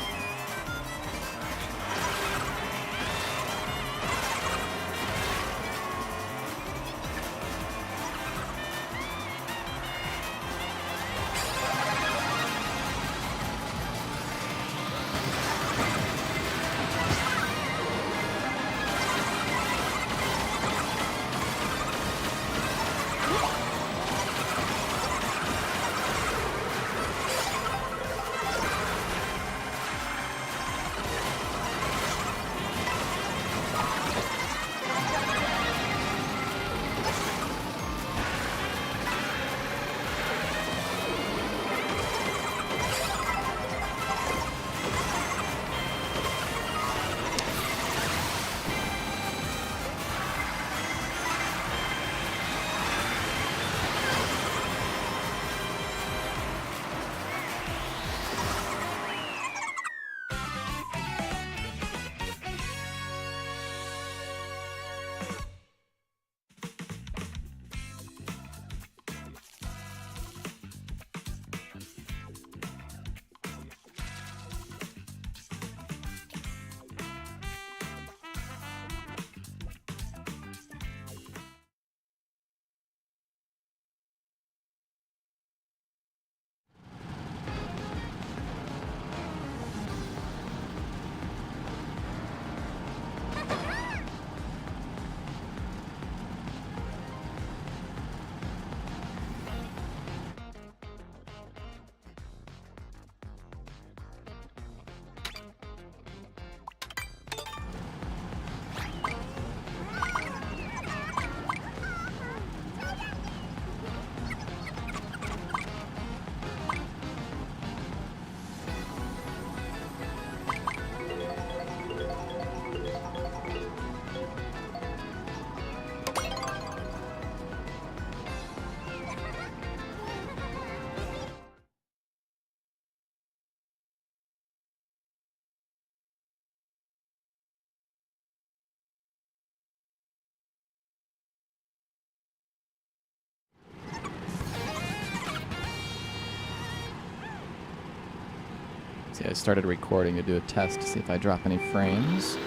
See, I started recording to do a test to see if I drop any frames.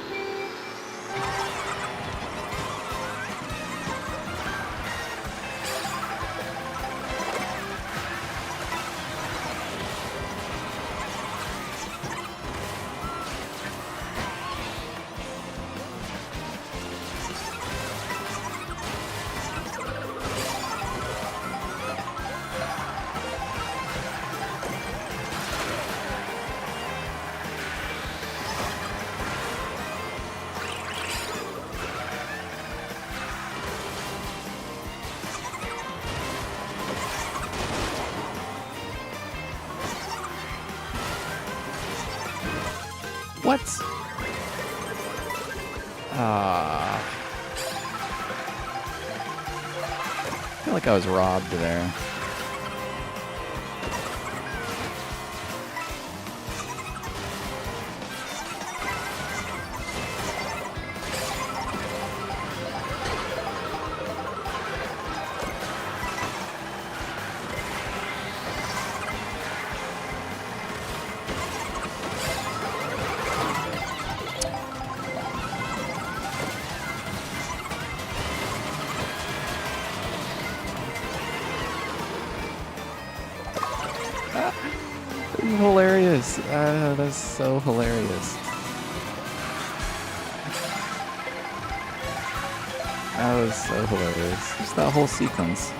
Ah. I feel like I was robbed there. Hilarious. That's so hilarious. That was so hilarious. Just that whole sequence.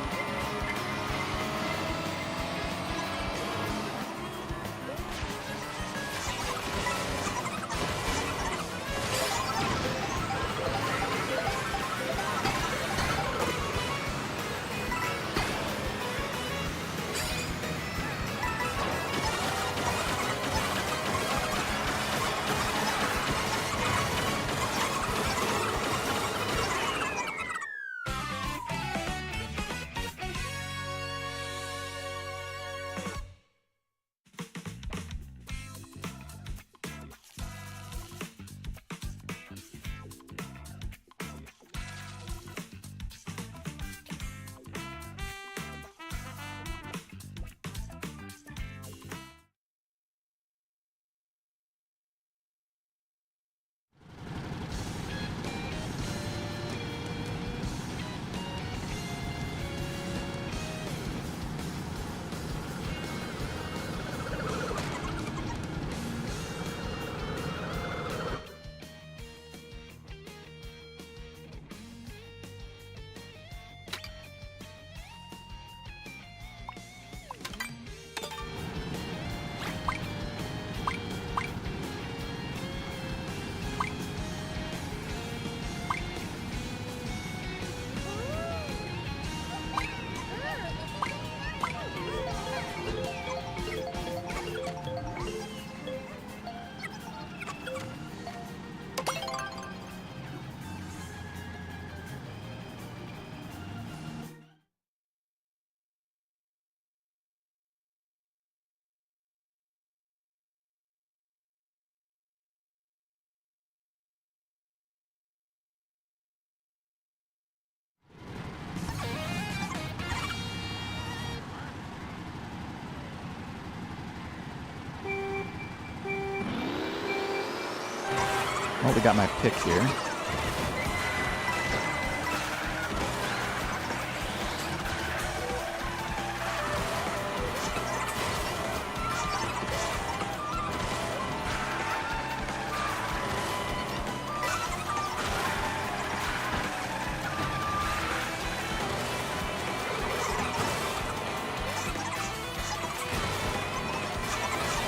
Well, we got my pick here.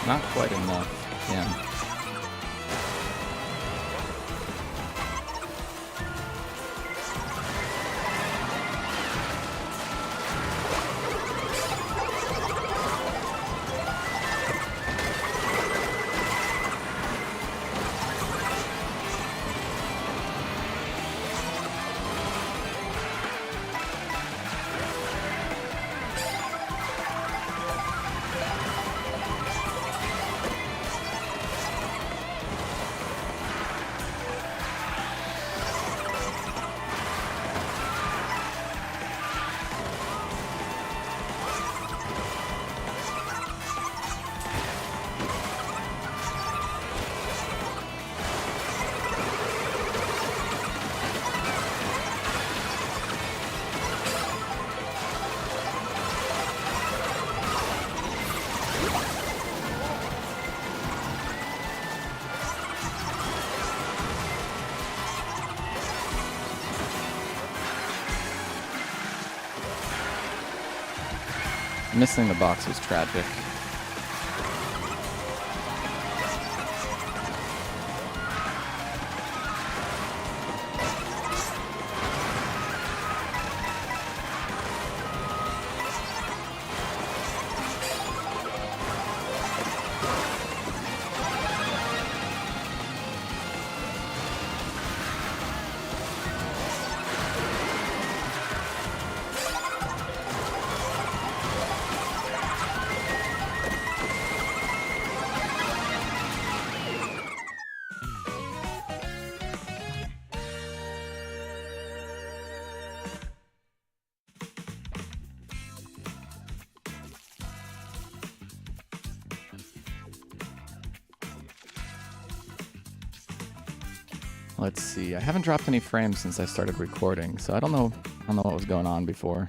Not quite enough, yeah. Missing the box was tragic. Let's see. I haven't dropped any frames since I started recording, so I don't know what was going on before.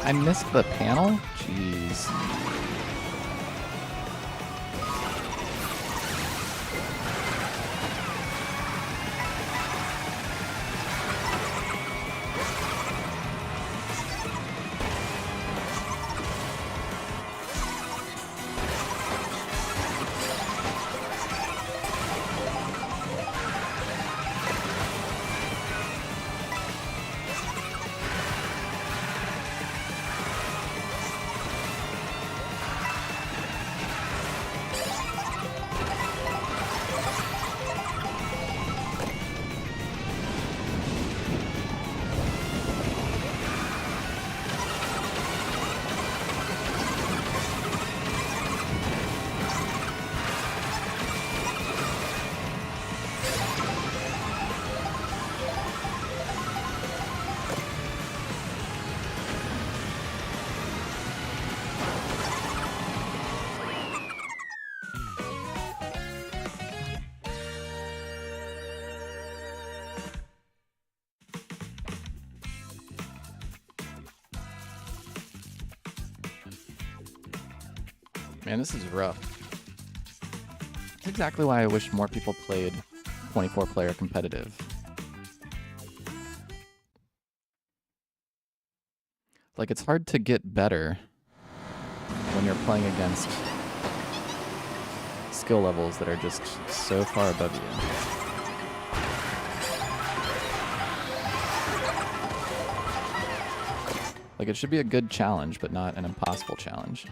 I missed the panel? Jeez. Man, this is rough. That's exactly why I wish more people played 24-player competitive. Like, it's hard to get better when you're playing against skill levels that are just so far above you. Like, it should be a good challenge, but not an impossible challenge.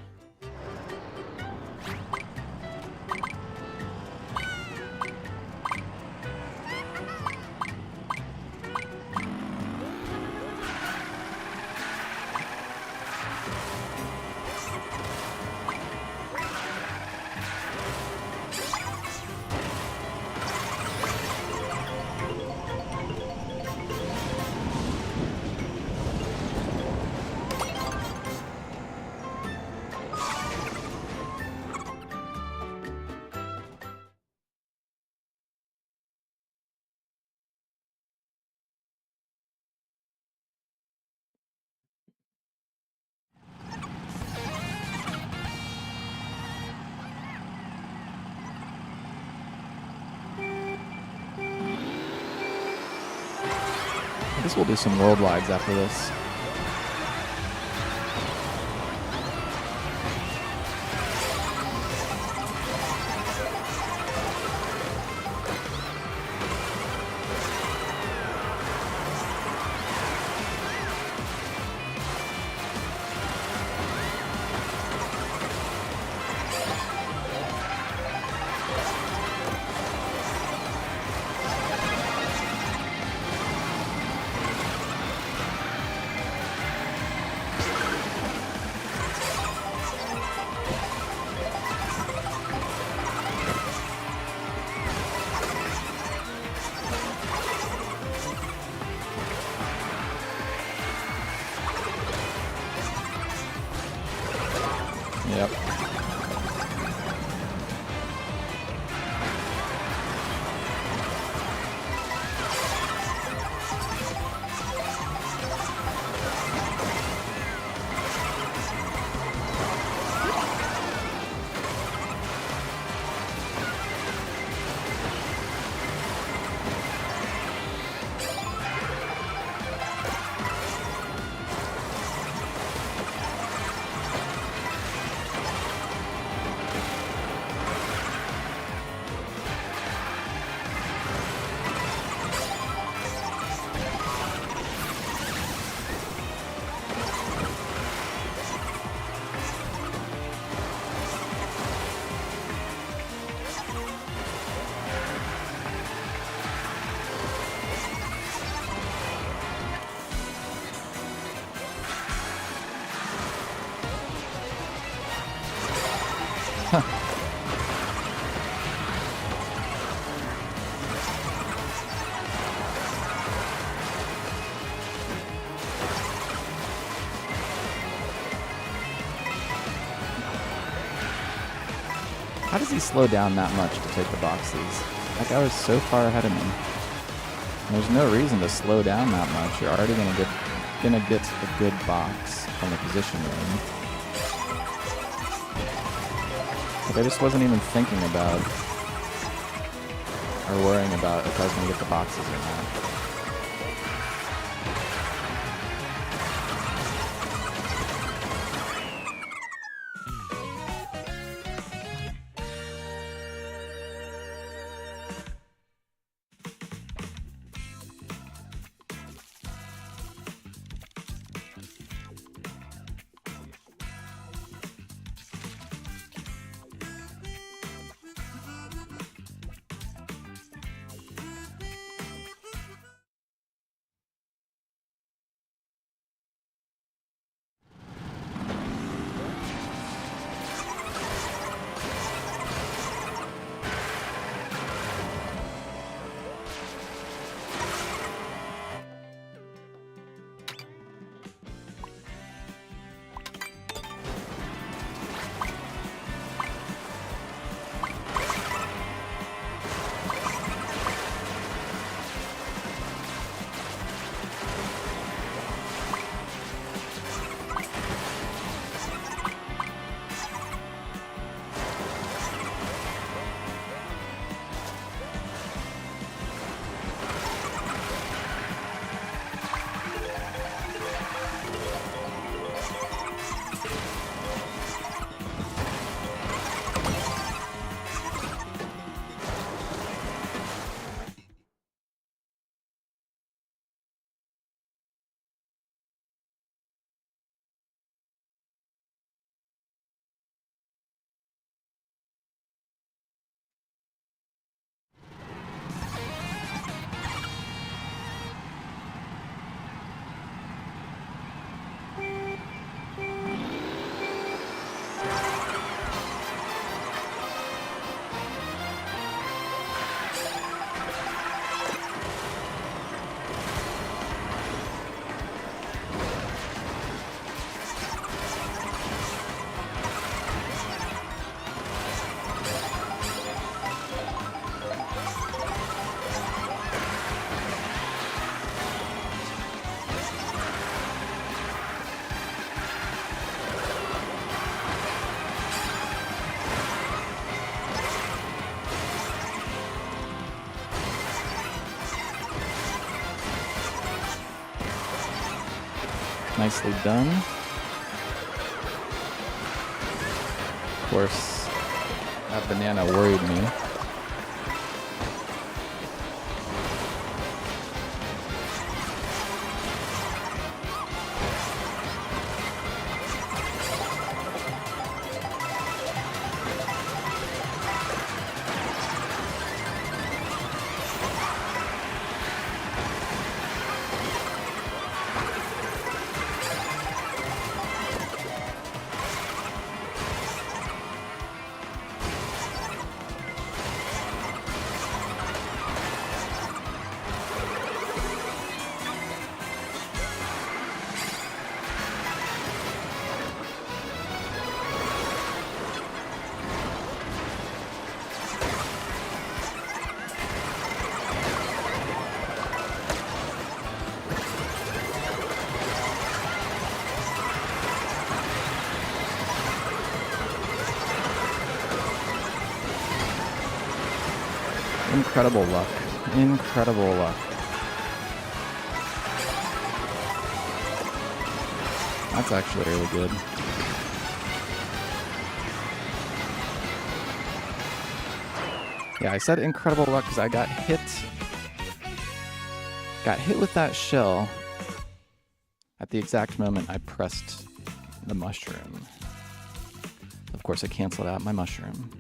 I guess we'll do some worldwides after this. Yep. How does he slow down that much to take the boxes? Like, I was so far ahead of him. There's no reason to slow down that much. You're already gonna get a good box from the position you're in. But I just wasn't even thinking about or worrying about if I was gonna get the boxes or not. Nicely done. Of course, that banana worried me. Incredible luck. Incredible luck. That's actually really good. Yeah, I said incredible luck because I got hit with that shell at the exact moment I pressed the mushroom. Of course, I canceled out my mushroom.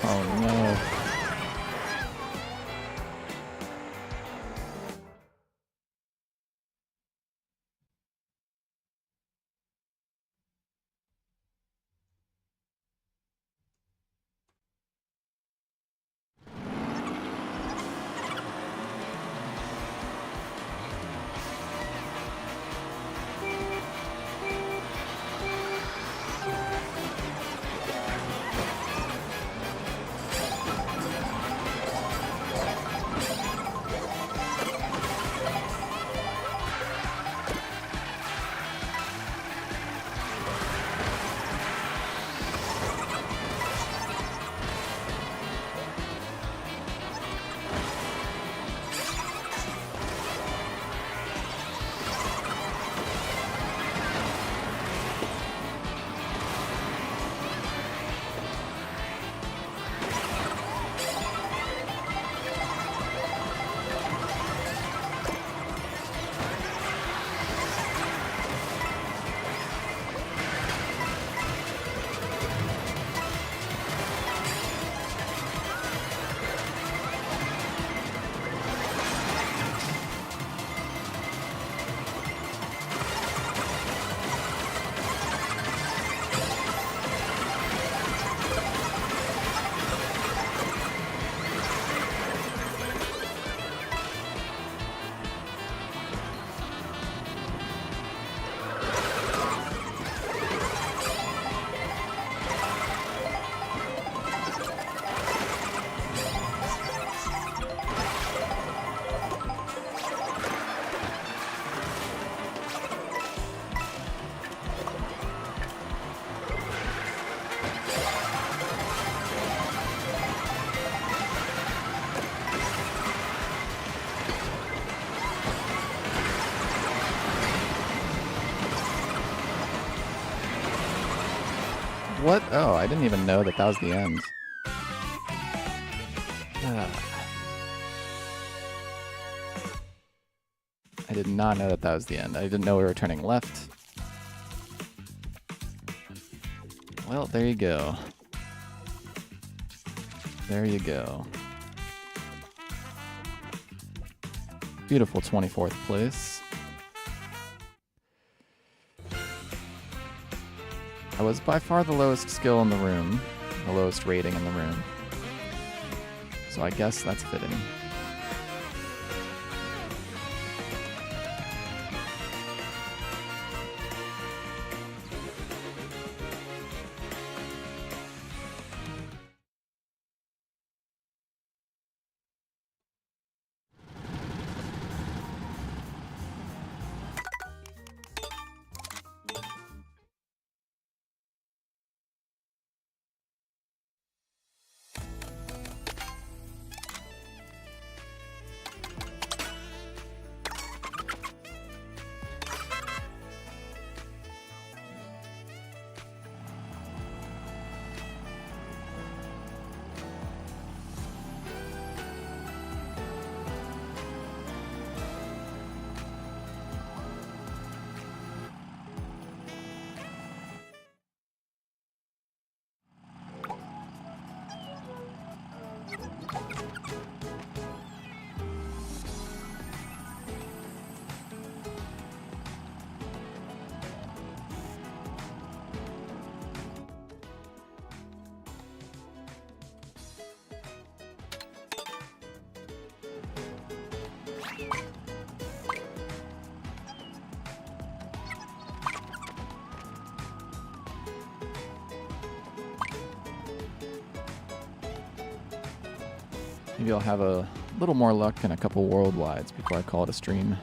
Oh no. What? Oh, I didn't even know that that was the end. did not know that that was the end. I didn't know we were turning left. Well, there you go. There you go. Beautiful 24th place. I was by far the lowest skill in the room, the lowest rating in the room. So I guess that's fitting. Maybe I'll have a little more luck and a couple worldwides before I call it a stream.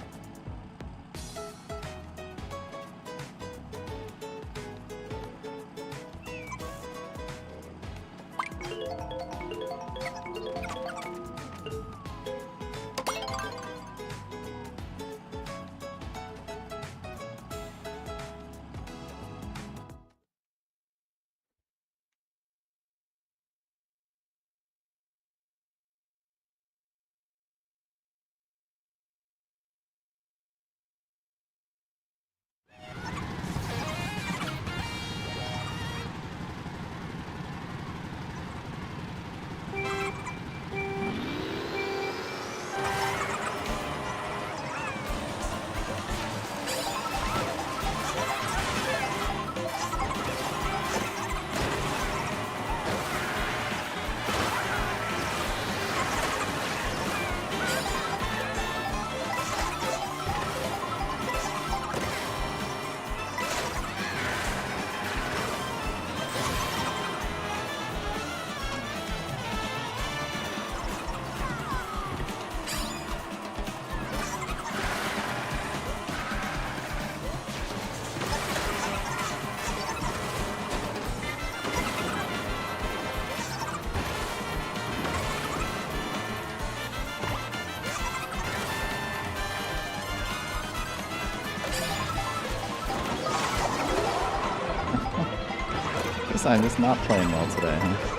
I'm just not playing well today, huh?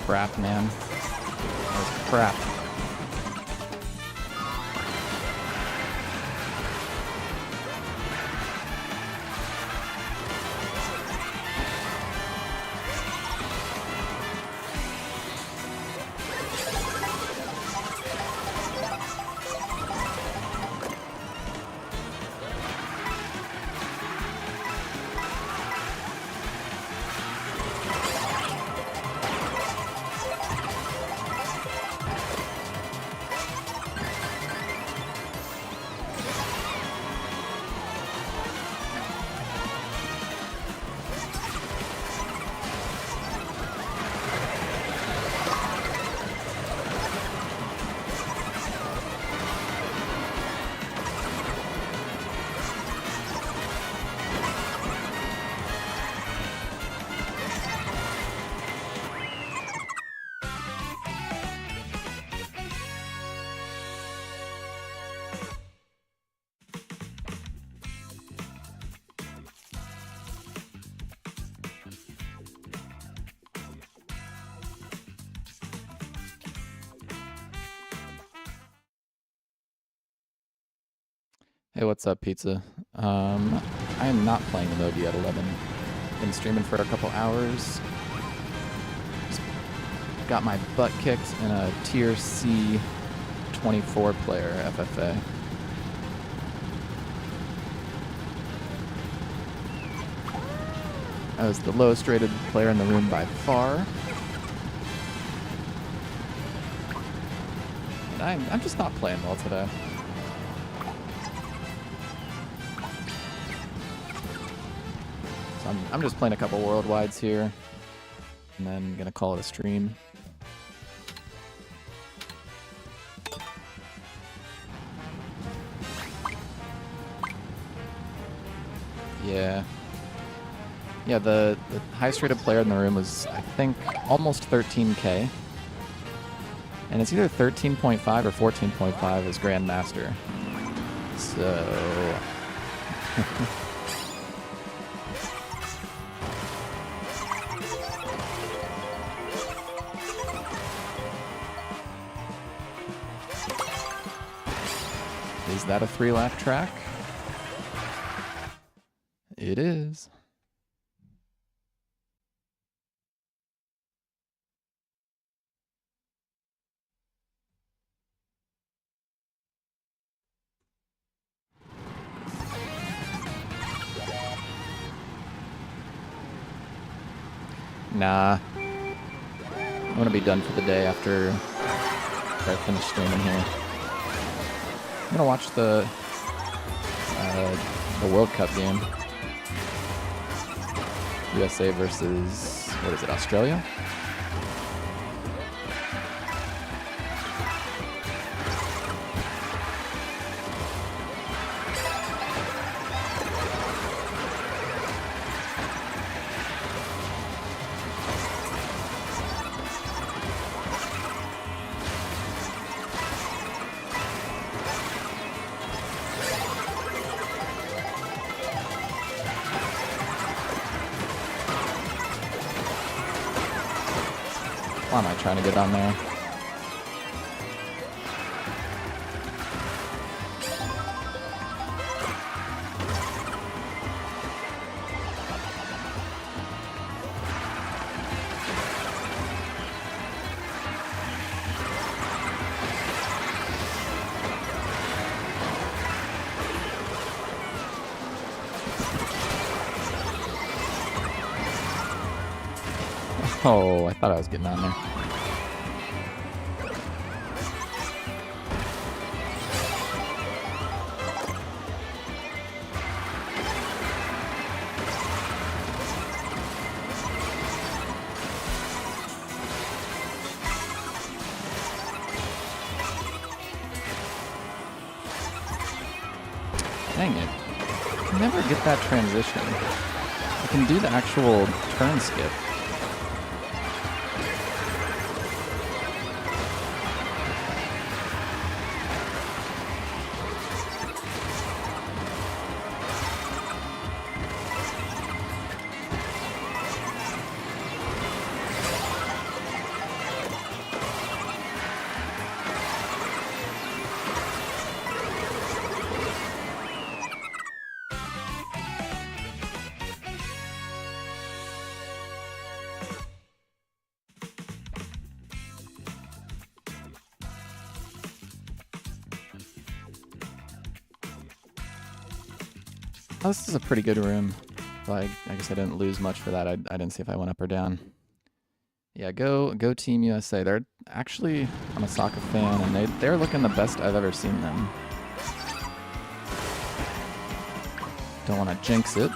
Crap, man. That was crap. Hey, what's up, Pizza? I am not playing the mode yet, 11. Been streaming for a couple hours. Just got my butt kicked in a Tier C 24 player FFA. I was the lowest rated player in the room by far. And I'm just not playing well today. So I'm just playing a couple worldwides here, and then gonna call it a stream. Yeah. Yeah, the highest rated player in the room was, I think, almost 13K. And it's either 13.5 or 14.5 as Grandmaster. So... Is that a 3-lap track? It is. Nah. I'm gonna be done for the day after I finish streaming here. I'm gonna watch the World Cup game. USA versus, what is it, Australia? Why am I trying to get on there? Oh, I thought I was getting on there. Dang it. I can never get that transition. I can do the actual turn skip. Oh, this is a pretty good room. Like, I guess I didn't lose much for that. I didn't see if I went up or down. Yeah, go Team USA. They're actually, I'm a soccer fan, and they're looking the best I've ever seen them. Don't want to jinx it.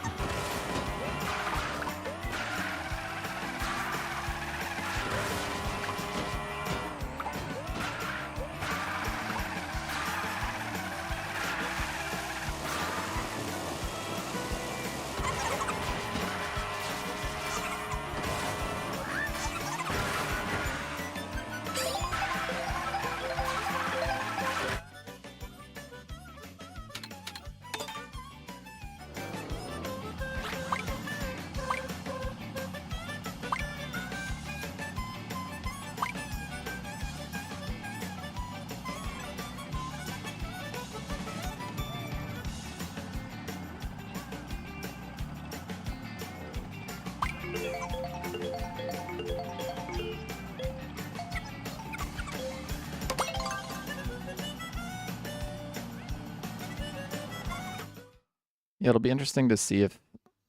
Yeah, it'll be interesting to see if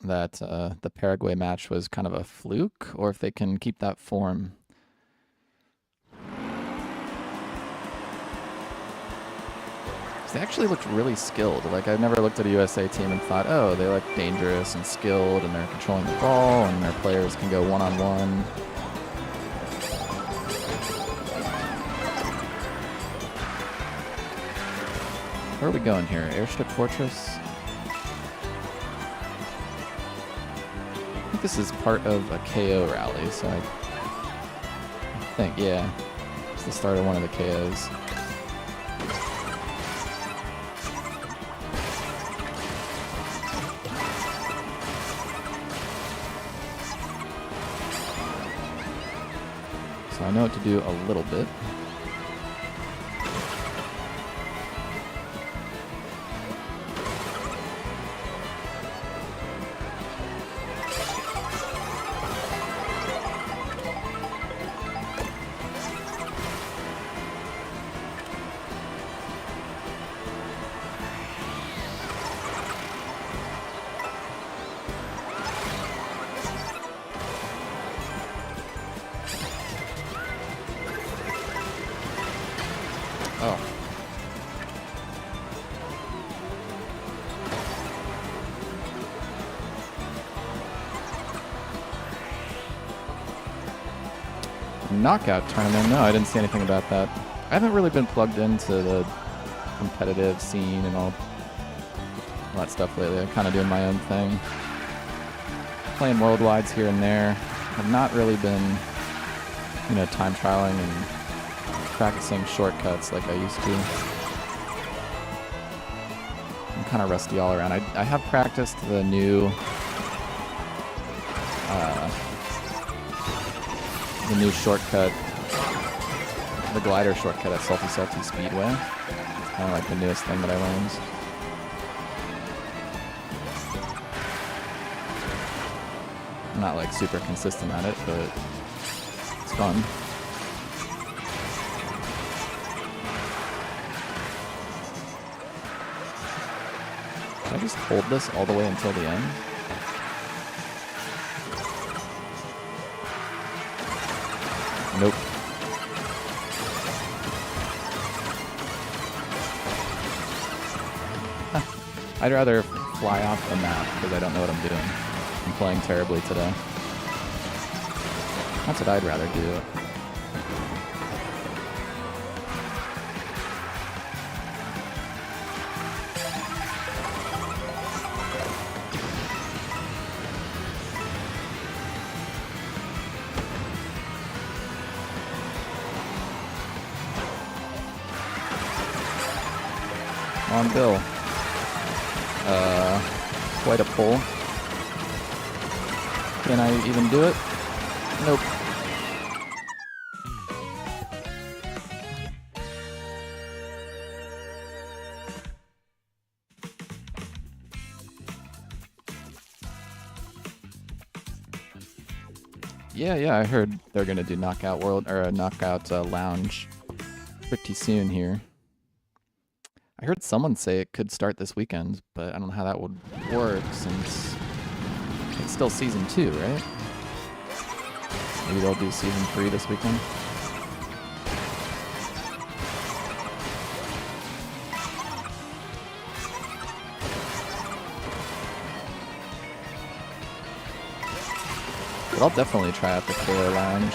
that the Paraguay match was kind of a fluke or if they can keep that form. They actually looked really skilled. Like, I've never looked at a USA team and thought, oh, they look dangerous and skilled and they're controlling the ball and their players can go one-on-one. Where are we going here? Airship Fortress? I think this is part of a KO rally, so I think, yeah. It's the start of one of the KOs. So I know what to do a little bit. Oh. Knockout tournament? No, I didn't see anything about that. I haven't really been plugged into the competitive scene and all that stuff lately. I'm kind of doing my own thing. Playing worldwides here and there. I've not really been, time trialing and practicing shortcuts like I used to. I'm kind of rusty all around. I have practiced the new shortcut, the glider shortcut at Salty Salty Speedway. It's kind of like the newest thing that I learned. I'm not like super consistent at it, but it's fun. Should I just hold this all the way until the end? Nope. I'd rather fly off the map because I don't know what I'm doing. I'm playing terribly today. That's what I'd rather do. On Bill. Quite a pull. Can I even do it? Nope. Yeah, I heard they're gonna do Knockout World or a Knockout Lounge pretty soon here. I heard someone say it could start this weekend, but I don't know how that would work since it's still season 2, right? Maybe they'll do season 3 this weekend. But I'll definitely try out the KO Lounge.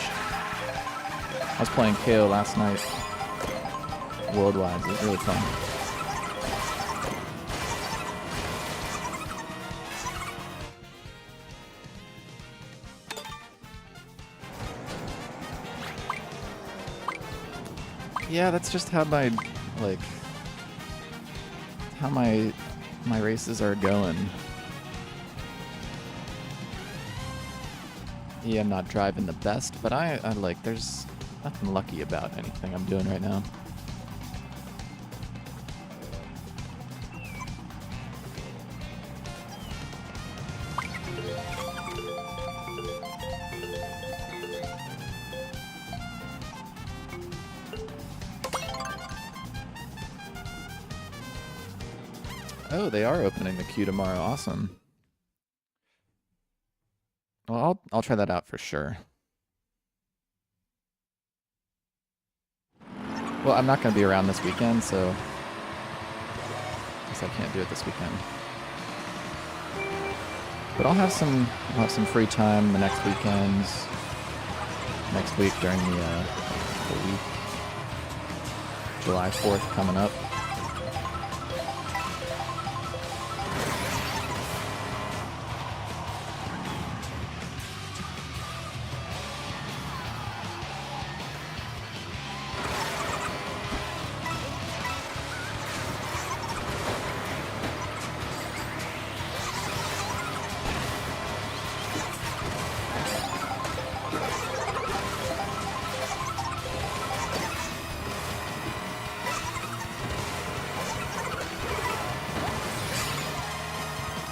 I was playing KO last night. Worldwide. It was really fun. Yeah, that's just how my races are going. Yeah, I'm not driving the best, but I like there's nothing lucky about anything I'm doing right now. Oh, they are opening the queue tomorrow. Awesome. Well, I'll try that out for sure. Well, I'm not going to be around this weekend, so I guess I can't do it this weekend. But I'll have some free time the next weekends. Next week during the week. July 4th coming up.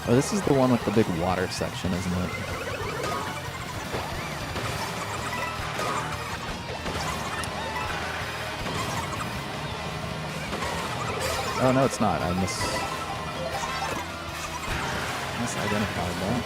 Oh, this is the one with the big water section, isn't it? Oh, no, it's not. I misidentified that.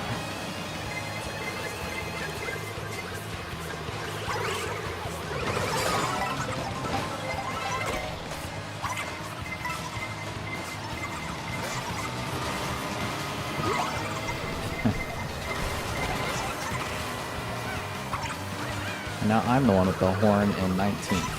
Now I'm the one with the horn in 19th.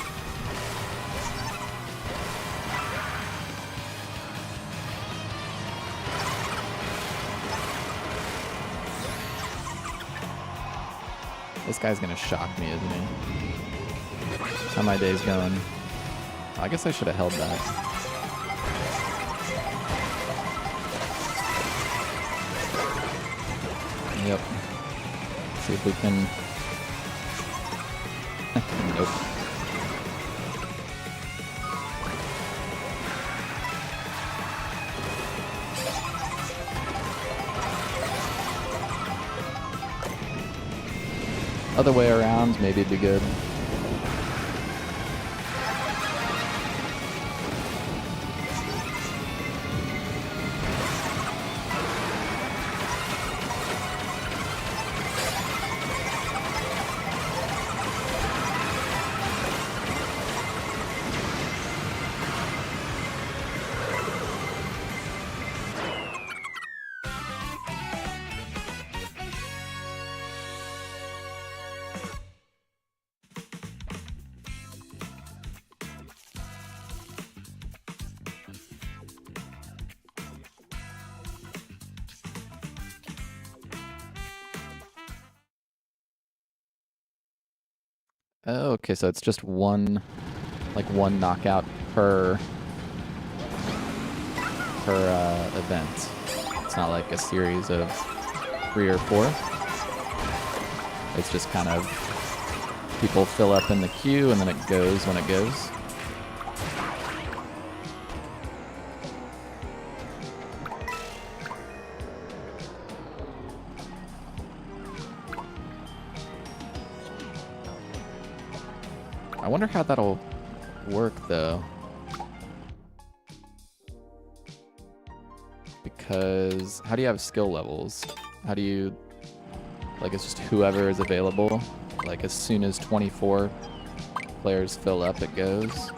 This guy's gonna shock me, isn't he? How my day's going? I guess I should have held that. Yep. See if we can... Nope. Other way around, maybe it'd be good. Oh, okay, so it's just one knockout per event. It's not like a series of 3 or 4. It's just kind of people fill up in the queue and then it goes when it goes. I wonder how that'll work, though. Because how do you have skill levels? How do you... Like, it's just whoever is available. Like, as soon as 24 players fill up, it goes.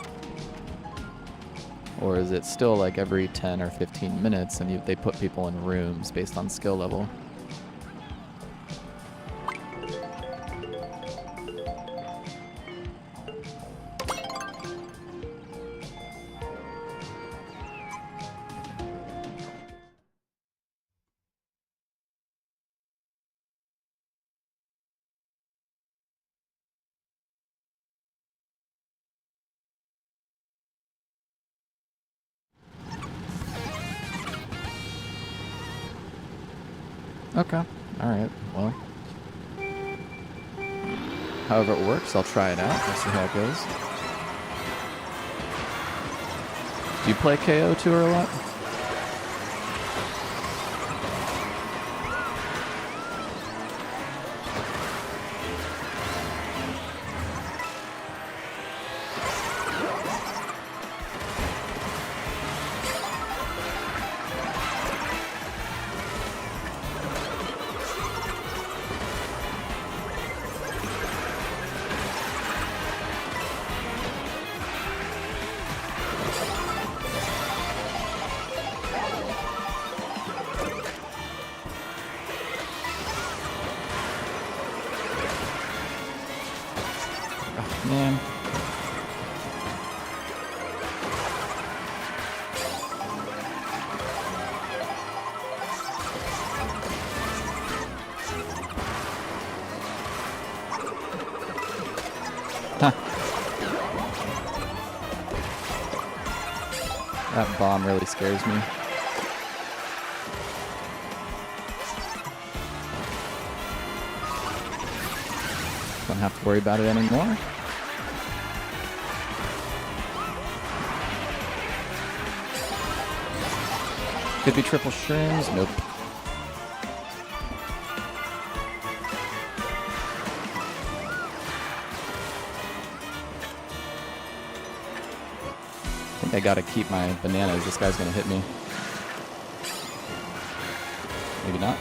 Or is it still, like, every 10 or 15 minutes and they put people in rooms based on skill level? Okay. Alright. Well. However it works, I'll try it out. We'll see how it goes. Do you play KO Tour a lot? That bomb really scares me. Don't have to worry about it anymore. Could be triple shrooms. Nope. I think I gotta keep my bananas. This guy's gonna hit me. Maybe not.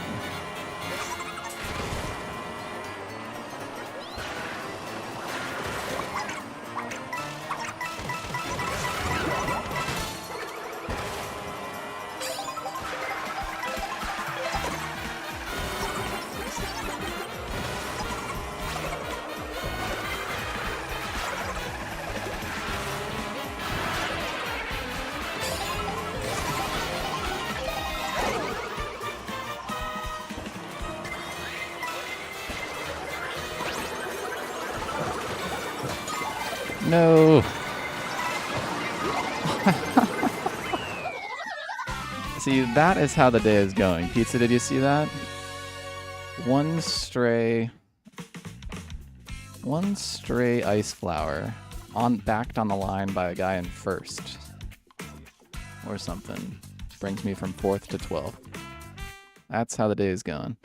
No. See, that is how the day is going. Pizza, did you see that? One stray ice flower backed on the line by a guy in first or something brings me from 4th to 12th. That's how the day is going.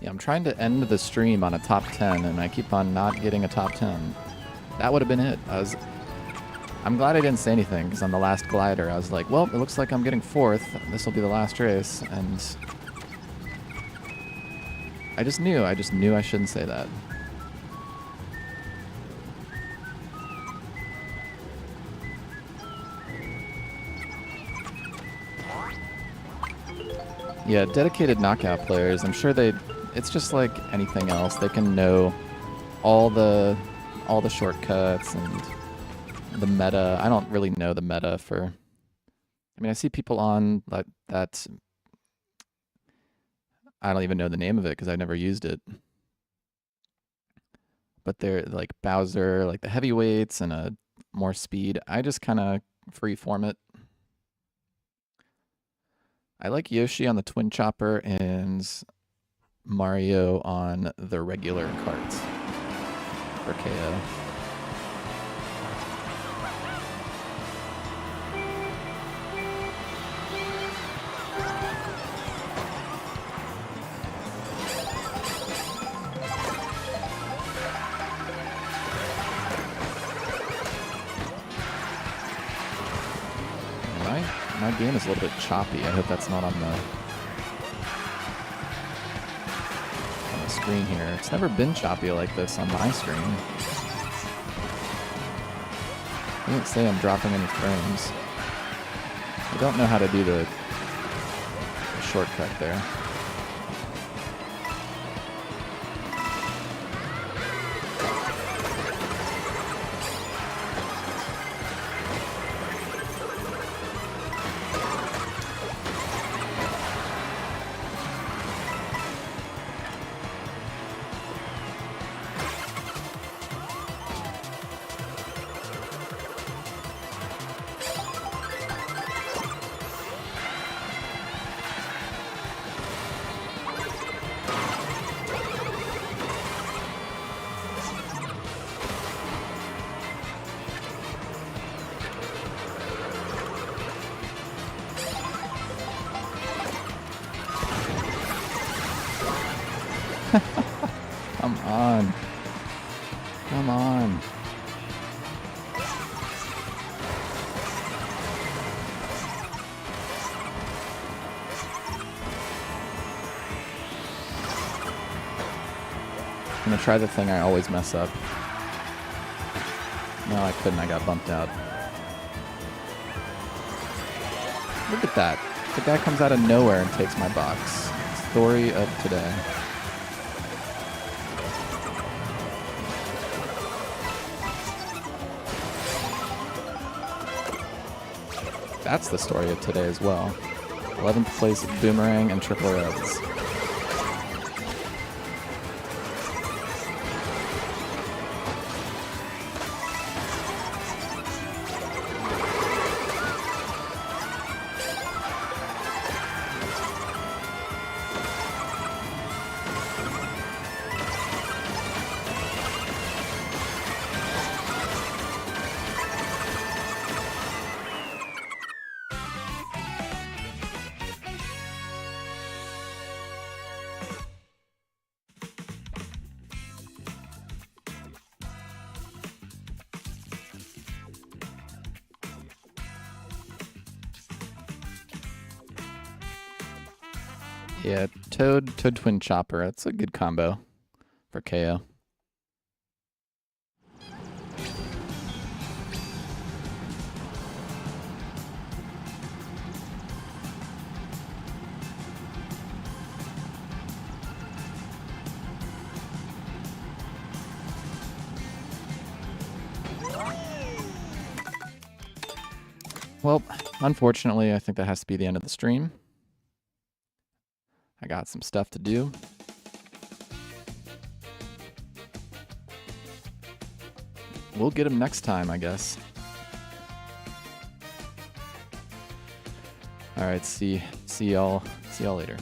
Yeah, I'm trying to end the stream on a top 10, and I keep on not getting a top 10. That would have been it. I'm glad I didn't say anything, because on the last glider, I was like, well, it looks like I'm getting 4th. This will be the last race, and I just knew I shouldn't say that. Yeah, dedicated knockout players, I'm sure it's just like anything else. They can know all the shortcuts and the meta. I don't really know the meta for... I mean, I see people on that I don't even know the name of it because I've never used it. But they're like Bowser, like the heavyweights and more speed. I just kind of freeform it. I like Yoshi on the Twin Chopper and Mario on the regular cart for KO. My game is a little bit choppy. I hope that's not on the screen here. It's never been choppy like this on my screen. I didn't say I'm dropping any frames. I don't know how to do the shortcut there. Come on. Come on. I'm gonna try the thing I always mess up. No, I couldn't. I got bumped out. Look at that. The guy comes out of nowhere and takes my box. Story of today. That's the story of today as well. 11th place Boomerang and Triple Reds. Yeah, Toad Twin Chopper. That's a good combo for KO. Well, unfortunately, I think that has to be the end of the stream. I got some stuff to do. We'll get him next time, I guess. All right, see y'all later.